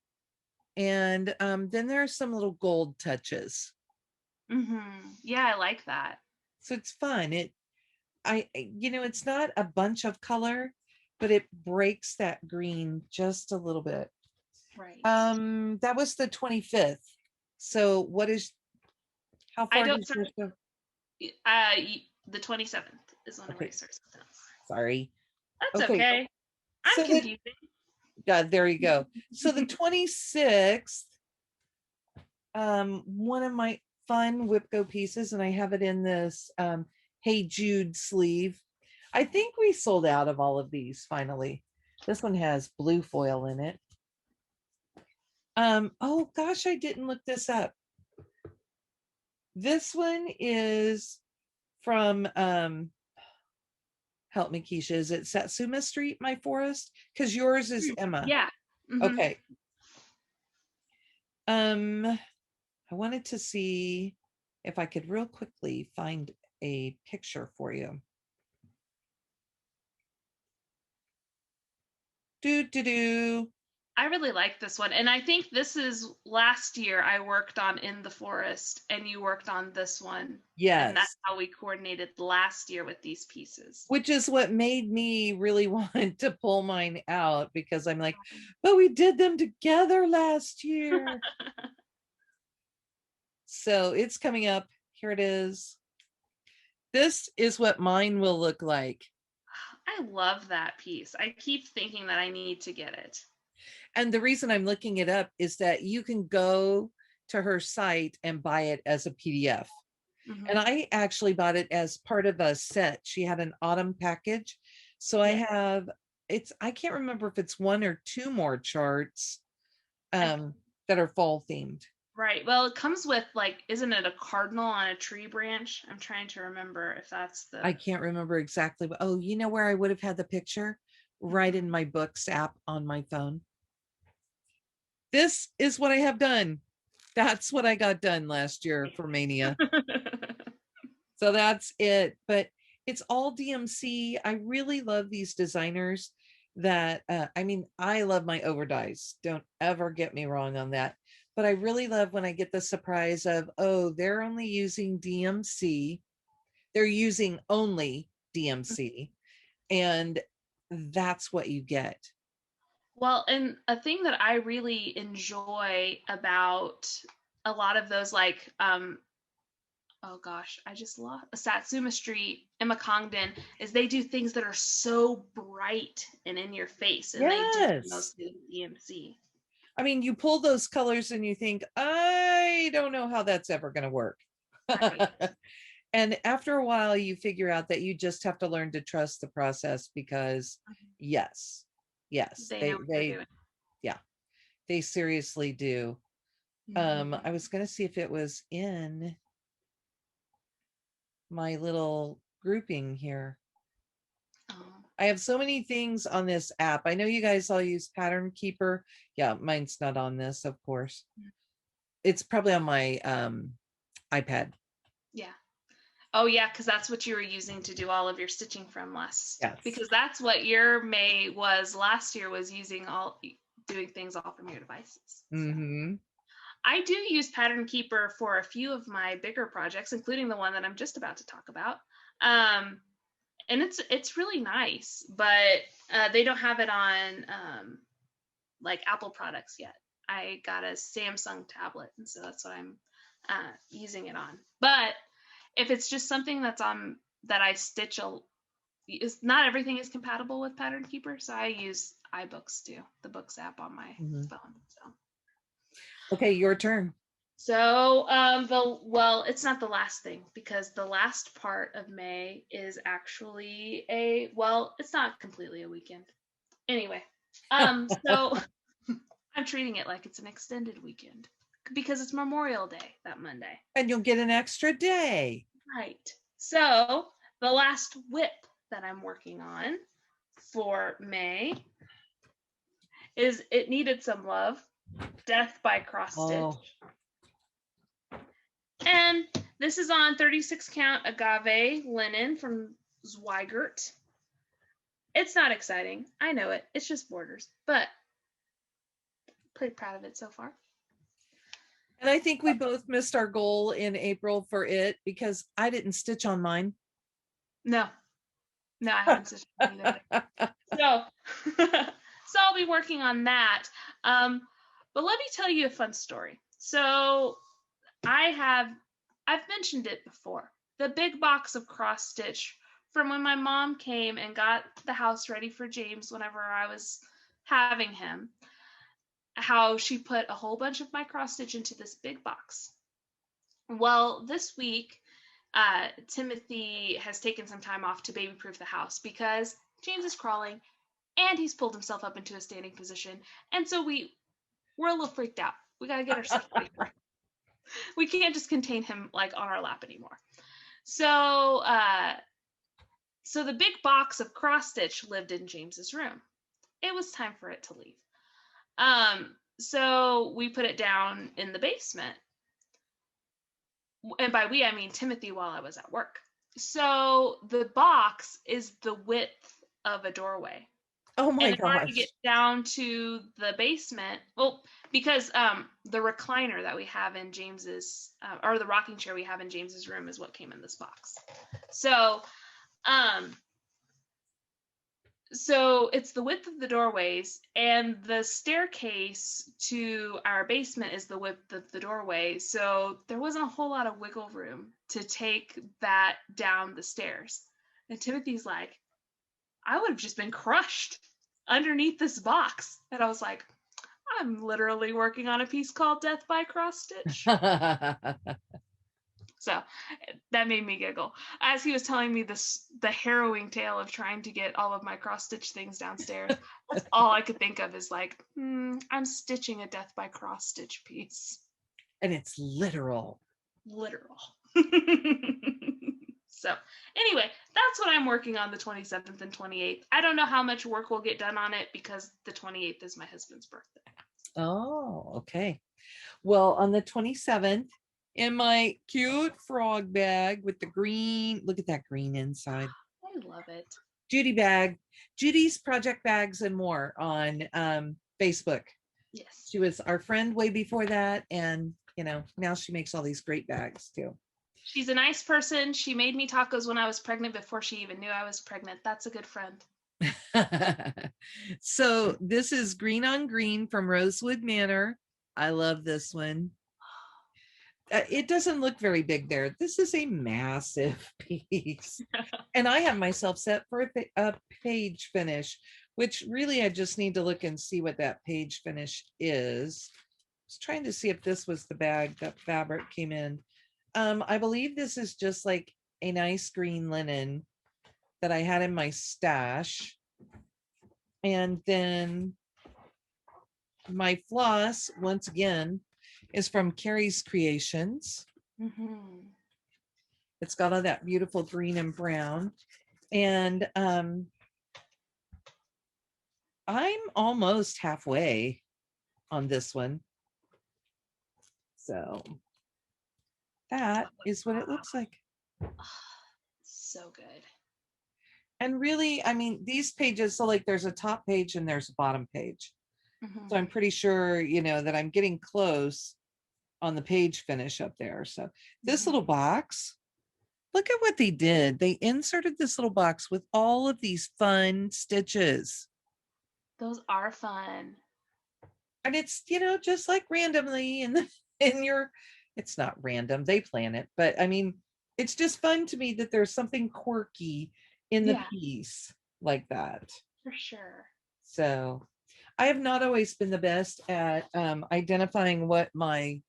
And then there are some little gold touches. Yeah, I like that. So it's fun. It's not a bunch of color, but it breaks that green just a little bit. Right. That was the 25th. So how far do you go? The 27th is when it starts. Sorry. That's okay. I'm confusing. God, there you go. So the 26th, one of my fun Whipco pieces, and I have it in this Hey Jude sleeve. I think we sold out of all of these finally. This one has blue foil in it. Oh gosh, I didn't look this up. This one is from help me, Keisha. Is it Satsuma Street, My Forest? Because yours is Emma. Yeah. Okay. I wanted to see if I could real quickly find a picture for you. I really like this one. And I think this is last year I worked on In the Forest and you worked on this one. Yes. And that's how we coordinated last year with these pieces. Which is what made me really want to pull mine out, because I'm like, but we did them together last year. So it's coming up. Here it is. This is what mine will look like. I love that piece. I keep thinking that I need to get it. And the reason I'm looking it up is that you can go to her site and buy it as a PDF. And I actually bought it as part of a set. She had an autumn package. So I have, I can't remember if it's one or two more charts that are fall themed. Right. Well, it comes with isn't it a cardinal on a tree branch? I'm trying to remember if that's the. I can't remember exactly. Oh, you know where I would have had the picture? Right in my books app on my phone. This is what I have done. That's what I got done last year for Maynia. So that's it. But it's all DMC. I really love these designers that, I love my overdyes. Don't ever get me wrong on that. But I really love when I get the surprise of, oh, they're only using DMC. They're using only DMC. And that's what you get. Well, and a thing that I really enjoy about a lot of those, oh gosh, I just lost Satsuma Street, Emma Congdon, is they do things that are so bright and in your face, and they do mostly DMC. I mean, you pull those colors and you think, I don't know how that's ever going to work. Right. And after a while, you figure out that you just have to learn to trust the process, because yes, they seriously do. I was going to see if it was in my little grouping here. I have so many things on this app. I know you guys all use Pattern Keeper. Yeah, mine's not on this, of course. It's probably on my iPad. Yeah. Oh yeah, because that's what you were using to do all of your stitching from last. Yes. Because that's what your May was last year, was doing things all from your devices. Mm-hmm. I do use Pattern Keeper for a few of my bigger projects, including the one that I'm just about to talk about. And it's really nice, but they don't have it on like Apple products yet. I got a Samsung tablet, and so that's what I'm using it on. But if it's just something that's on that I stitch, not everything is compatible with Pattern Keeper, so I use iBooks too, the Books app on my phone. So. Okay, your turn. So it's not the last thing, because the last part of May is actually it's not completely a weekend. Anyway, so I'm treating it like it's an extended weekend because it's Memorial Day that Monday. And you'll get an extra day. Right. So the last whip that I'm working on for May is It Needed Some Love, Death by Cross Stitch. And this is on 36 count agave linen from Zweigert. It's not exciting. I know it. It's just borders, but pretty proud of it so far. And I think we both missed our goal in April for it because I didn't stitch on mine. No, I haven't stitched on either. So I'll be working on that. But let me tell you a fun story. So I've mentioned it before. The big box of cross stitch from when my mom came and got the house ready for James whenever I was having him. How she put a whole bunch of my cross stitch into this big box. Well, this week, Timothy has taken some time off to baby proof the house because James is crawling and he's pulled himself up into a standing position. And so we're a little freaked out. We got to get ourselves ready for him. We can't just contain him like on our lap anymore. So the big box of cross stitch lived in James's room. It was time for it to leave. So we put it down in the basement. And by we, I mean Timothy while I was at work. So the box is the width of a doorway. Oh my gosh. In order to gosh. get down to the basement, because the recliner that we have in James's, or the rocking chair we have in James's room is what came in this box. So it's the width of the doorways, and the staircase to our basement is the width of the doorway. So there wasn't a whole lot of wiggle room to take that down the stairs. And Timothy's like, I would have just been crushed underneath this box. And I was like, I'm literally working on a piece called Death by Cross Stitch. So that made me giggle as he was telling me the harrowing tale of trying to get all of my cross stitch things downstairs. That's all I could think of is like, I'm stitching a Death by Cross Stitch piece. And it's literal. So anyway, that's what I'm working on the 27th and 28th. I don't know how much work will get done on it because the 28th is my husband's birthday. Oh, okay. Well, on the 27th, in my cute frog bag with the green, look at that green inside. I love it. Judy's Project Bags and More on Facebook. Yes. She was our friend way before that. And, now she makes all these great bags too. She's a nice person. She made me tacos when I was pregnant before she even knew I was pregnant. That's a good friend. So this is Green on Green from Rosewood Manor. I love this one. It doesn't look very big there. This is a massive piece. And I have myself set for a page finish, which really I just need to look and see what that page finish is. I was trying to see if this was the bag that fabric came in. I believe this is just like a nice green linen that I had in my stash. And then my floss, once again, is from Carrie's Creations. Mm-hmm. It's got all that beautiful green and brown. And I'm almost halfway on this one. So that is what it looks like. So good. And really, I mean, these pages, so like there's a top page and there's a bottom page. So I'm pretty sure, you know, that I'm getting close on the page finish up there. So this little box, look at what they did. They inserted this little box with all of these fun stitches. Those are fun. And it's, you know, just like randomly in your, it's not random, they plan it, but I mean, it's just fun to me that there's something quirky in the piece like that. For sure. So I have not always been the best at identifying what my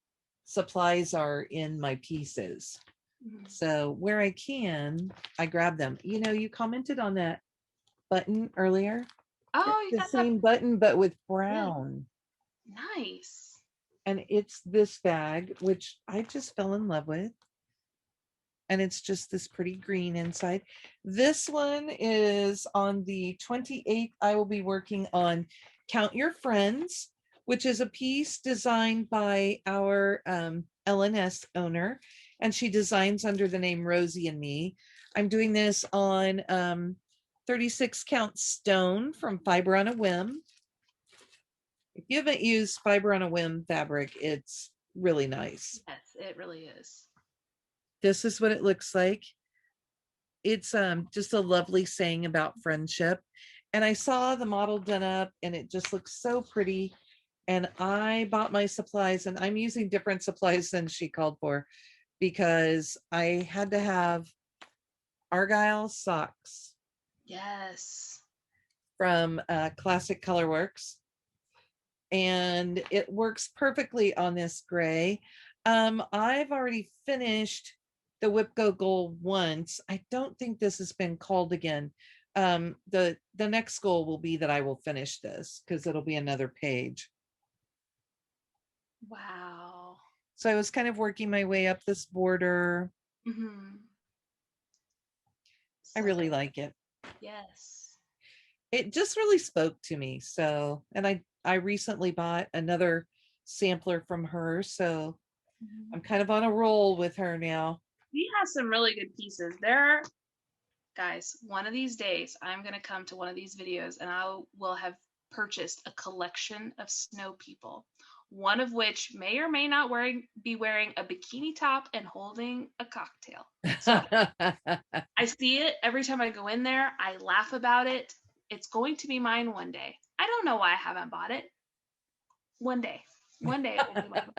supplies are in my pieces. So where I can, I grab them. You know, you commented on that button earlier. Oh, It's you the got same that. button, but with brown. Nice. And it's this bag, which I just fell in love with. And it's just this pretty green inside. This one is on the 28th. I will be working on Count Your Friends, which is a piece designed by our LNS owner. And she designs under the name Rosie and Me. I'm doing this on 36 count stone from Fiber on a Whim. If you haven't used Fiber on a Whim fabric, it's really nice. Yes, it really is. This is what it looks like. It's just a lovely saying about friendship. And I saw the model done up and it just looks so pretty. And I bought my supplies, and I'm using different supplies than she called for because I had to have Argyle socks. Yes. From Classic Colorworks. And it works perfectly on this gray. I've already finished the Whip Go goal once. I don't think this has been called again. The next goal will be that I will finish this because it'll be another page. Wow. So I was kind of working my way up this border. I really like it. Yes. It just really spoke to me. So, and I recently bought another sampler from her. So I'm kind of on a roll with her now. We have some really good pieces. Guys, one of these days, I'm going to come to one of these videos and I will have purchased a collection of snow people, one of which may or may not be wearing a bikini top and holding a cocktail. So I see it every time I go in there. I laugh about it. It's going to be mine one day. I don't know why I haven't bought it. One day it will be mine.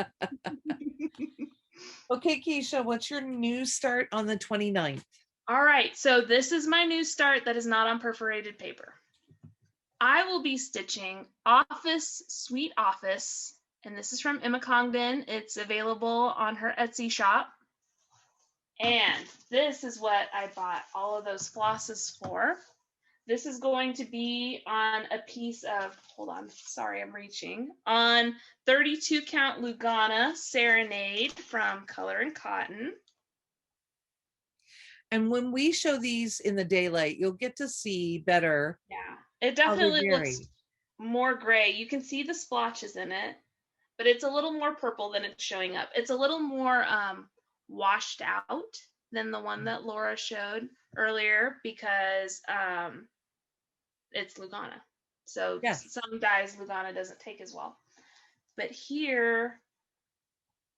Okay, Keisha, what's your new start on the 29th? All right, so this is my new start that is not on perforated paper. I will be stitching Office Sweet Office, and this is from Emma Congdon. It's available on her Etsy shop. And this is what I bought all of those flosses for. This is going to be on a piece of, hold on, sorry, I'm reaching, on 32 count Lugana Serenade from Color and Cotton. And when we show these in the daylight, you'll get to see better. Yeah, it definitely looks more gray. You can see the splotches in it, but it's a little more purple than it's showing up. It's a little more washed out than the one that Laura showed earlier because it's Lugana. So some dyes Lugana doesn't take as well. But here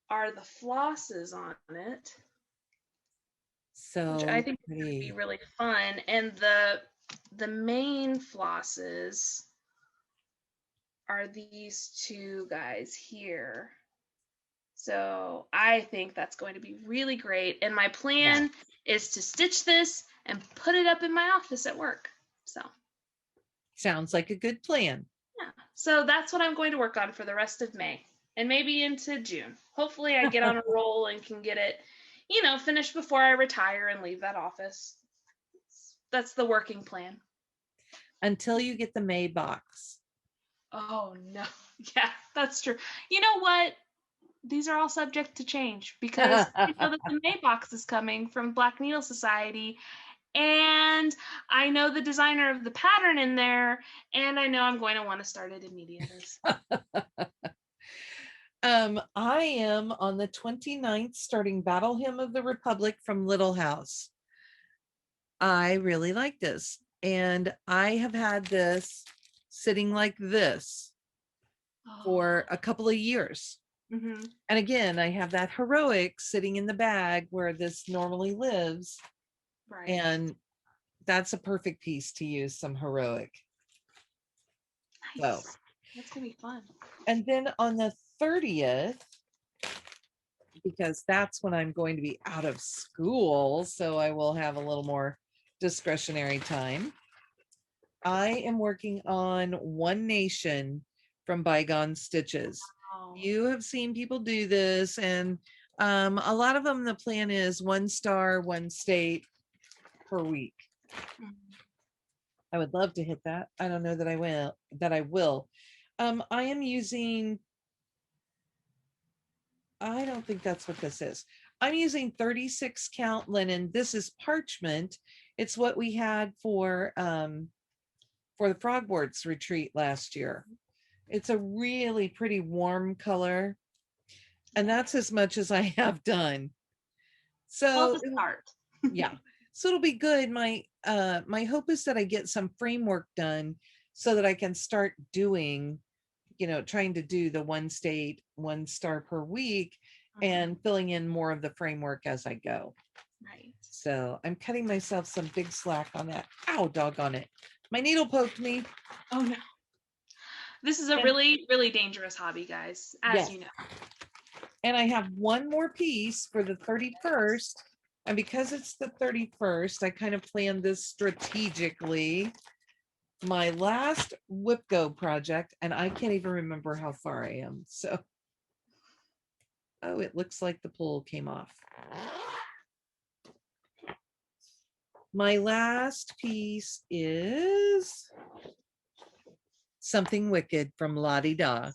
are the flosses on it. So which I think would be really fun. And the main flosses are these two guys here. So I think that's going to be really great. And my plan is to stitch this and put it up in my office at work. So sounds like a good plan. Yeah. So that's what I'm going to work on for the rest of May and maybe into June. Hopefully I get on a roll and can get it, finished before I retire and leave that office. That's the working plan. Until you get the May box. Oh, no. Yeah, that's true. You know what? These are all subject to change because I know that the May box is coming from Black Needle Society. And I know the designer of the pattern in there, and I know I'm going to want to start it immediately. I am on the 29th starting Battle Hymn of the Republic from Little House. I really like this. And I have had this sitting like this for a couple of years. Mm-hmm. And again, I have that heroic sitting in the bag where this normally lives. Right. And that's a perfect piece to use some heroic. Nice. So That's gonna be fun. and then on the 30th, because that's when I'm going to be out of school, so I will have a little more discretionary time. I am working on One Nation from ByGone Stitches. Oh. You have seen people do this, and a lot of them, the plan is 1 star, 1 state per week. Mhm. I would love to hit that. I don't know that I will. I am using, I don't think that's what this is. I'm using 36 count linen. This is parchment. It's what we had for the Frogwarts retreat last year. It's a really pretty warm color. And that's as much as I have done. Well, So it's a start. yeah. So it'll be good. My hope is that I get some framework done so that I can start doing, trying to do the 1 state, 1 star per week and filling in more of the framework as I go. Right. So I'm cutting myself some big slack on that. Ow, doggone it. My needle poked me. Oh no. This is a really, really dangerous hobby, guys, as you know. And I have one more piece for the 31st. And because it's the 31st, I kind of planned this strategically. My last Whip Go project, and I can't even remember how far I am. So, oh, it looks like the pull came off. My last piece is Something Wicked from Lottie Da.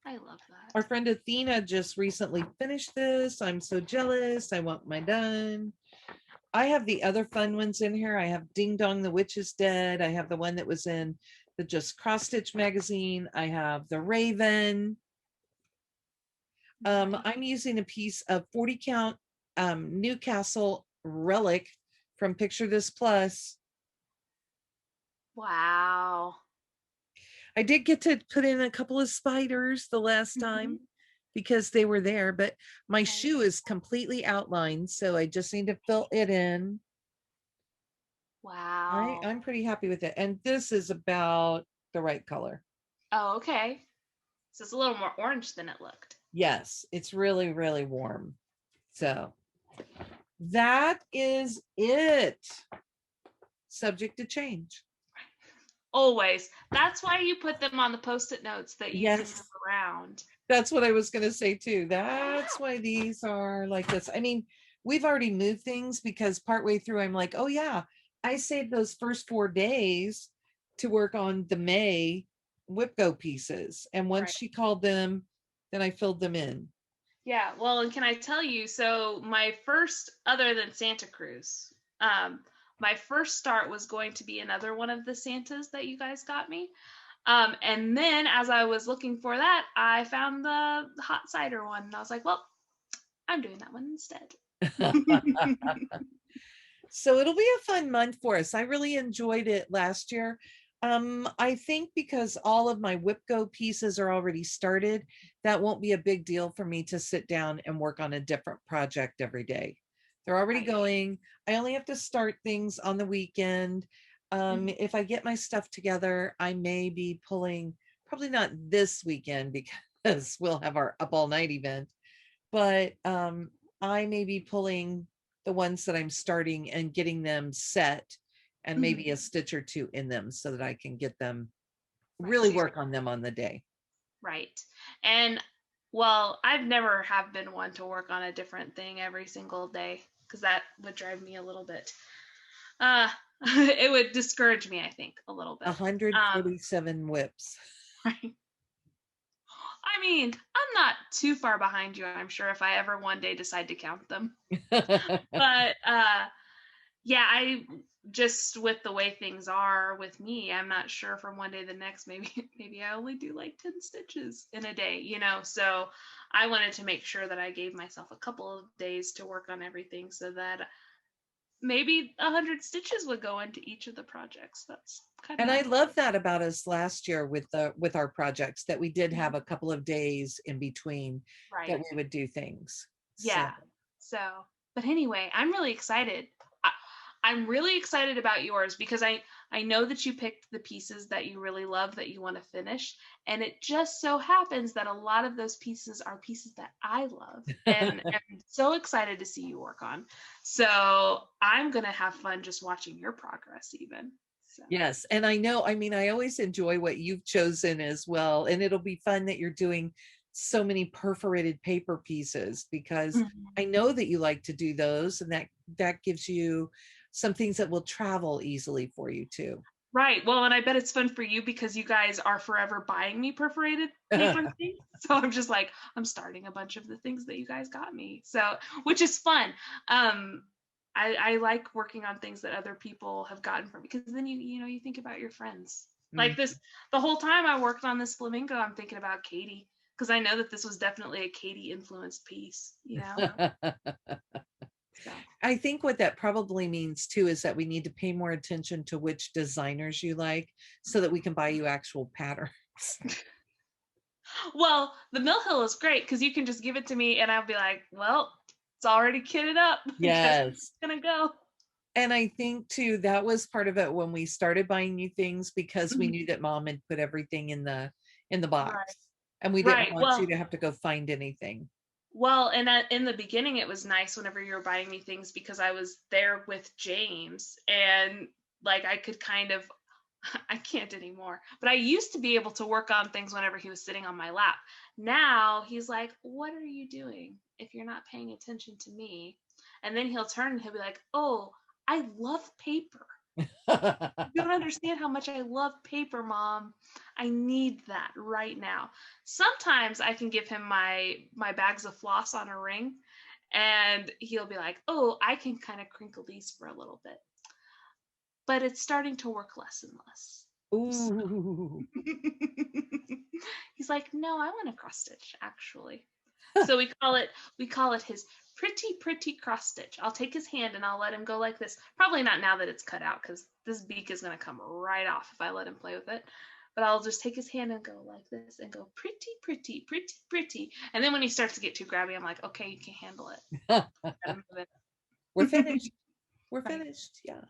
I love that. Our friend Athena just recently finished this. I'm so jealous. I want mine done. I have the other fun ones in here. I have Ding Dong, the Witch is Dead. I have the one that was in the Just Cross Stitch magazine. I have the Raven. I'm using a piece of 40 count Newcastle relic from Picture This Plus. Wow. I did get to put in a couple of spiders the last time because they were there, but my shoe is completely outlined, so I just need to fill it in. Wow. I'm pretty happy with it. And this is about the right color. Oh, okay. So it's a little more orange than it looked. Yes, it's really, really warm. So that is it. Subject to change. Always. That's why you put them on the post-it notes that you can move around. That's what I was going to say too. That's why these are like this. I mean, we've already moved things because partway through I'm like, oh yeah, I saved those first 4 days to work on the May Whip Go pieces. And once she called them, then I filled them in. Yeah, well, and can I tell you, so my first, other than Santa Cruz, my first start was going to be another one of the Santas that you guys got me. And then as I was looking for that, I found the hot cider one. And I was like, well, I'm doing that one instead. So it'll be a fun month for us. I really enjoyed it last year. I think because all of my Whip Go pieces are already started, that won't be a big deal for me to sit down and work on a different project every day. They're already going. I only have to start things on the weekend. If I get my stuff together, I may be pulling, probably not this weekend because we'll have our Up All Night event, but I may be pulling the ones that I'm starting and getting them set and maybe a stitch or 2 in them so that I can get them, really work on them on the day. Right. And well, I've never have been one to work on a different thing every single day because that would drive me a little bit. It would discourage me, I think, a little bit. 147 whips. Right. I mean, I'm not too far behind you, I'm sure, if I ever one day decide to count them. But yeah, just with the way things are with me, I'm not sure from one day to the next, maybe I only do like 10 stitches in a day, you know? So I wanted to make sure that I gave myself a couple of days to work on everything so that maybe 100 stitches would go into each of the projects. That's kind of And my I goal. love that about us last year with our projects, that we did have a couple of days in between that Right. we would do things. So Yeah. So, but anyway, I'm really excited. I, I'm really excited about yours because I know that you picked the pieces that you really love that you want to finish, and it just so happens that a lot of those pieces are pieces that I love, and I'm so excited to see you work on. So I'm gonna have fun just watching your progress, even. So. yes, and I know, I mean, I always enjoy what you've chosen as well, and it'll be fun that you're doing so many perforated paper pieces, because Mhm. I know that you like to do those, and that gives you some things that will travel easily for you too. Right. Well, and I bet it's fun for you because you guys are forever buying me perforated paper things. So I'm just like, I'm starting a bunch of the things that you guys got me. So, which is fun. Um, I like working on things that other people have gotten from me, because then you think about your friends. Mm. Like this, the whole time I worked on this flamingo, I'm thinking about Katie, because I know that this was definitely a Katie influenced piece, you know? So. I think what that probably means too is that we need to pay more attention to which designers you like, so that we can buy you actual patterns. Well, the Mill Hill is great because you can just give it to me and I'll be like, well, it's already kitted up. I guess it's Yes. gonna go. And I think too, that was part of it when we started buying new things, because we Mhm. knew that mom had put everything in the Right. box, and we didn't Right. want you to have to go find anything. And in the beginning, it was nice whenever you were buying me things because I was there with James and like I could kind of, I can't anymore, but I used to be able to work on things whenever he was sitting on my lap. Now he's like, what are you doing if you're not paying attention to me? And then he'll turn and he'll be like, oh, I love paper. You don't understand how much I love paper, Mom. I need that right now. Sometimes I can give him my bags of floss on a ring, and he'll be like, "Oh, I can kind of crinkle these for a little bit." But it's starting to work less and less. So Ooh. he's like, "No, I want a cross stitch, actually." So we call it his pretty cross stitch. I'll take his hand and I'll let him go like this. Probably not now that it's cut out because this beak is gonna come right off if I let him play with it. But I'll just take his hand and go like this and go pretty. And then when he starts to get too grabby, I'm like, okay, you can handle it. Gotta move We're it. finished. We're Right. finished. Yeah.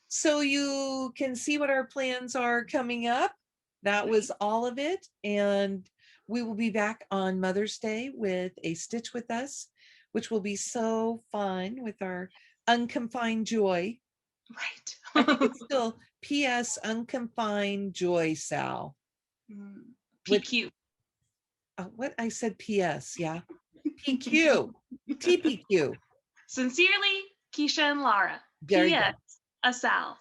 So you can see what our plans are coming up. That was all of it. And we will be back on Mother's Day with a Stitch with Us, which will be so fun with our unconfined joy. I think Right. it's still PS Unconfined Joy, Sal. With PQ. what I said PS, yeah. PQ, TPQ. Sincerely, Keisha and Laura. There you go. P.S. A Sal.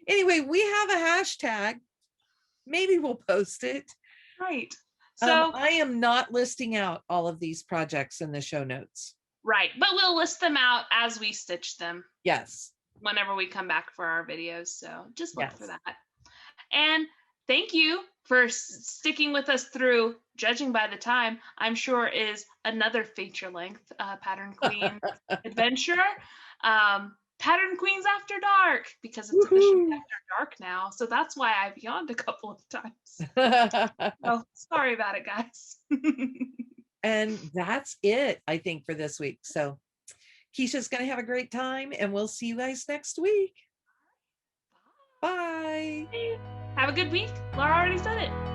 Anyway, we have a hashtag. Maybe we'll post it. Right. So, I am not listing out all of these projects in the show notes. right. But we'll list them out as we stitch them Yes. whenever we come back for our videos. So just look for Yes. that. And thank you for sticking with us through, judging by the time, I'm sure is another feature length Pattern Queen adventure. Pattern Queens After Dark, because it's officially Woohoo. after dark now. So that's why I've yawned a couple of times. Oh, sorry about it, guys. And that's it, I think, for this week. So Keisha's going to have a great time, and we'll see you guys next week. Bye. Have a good week. Laura already said it.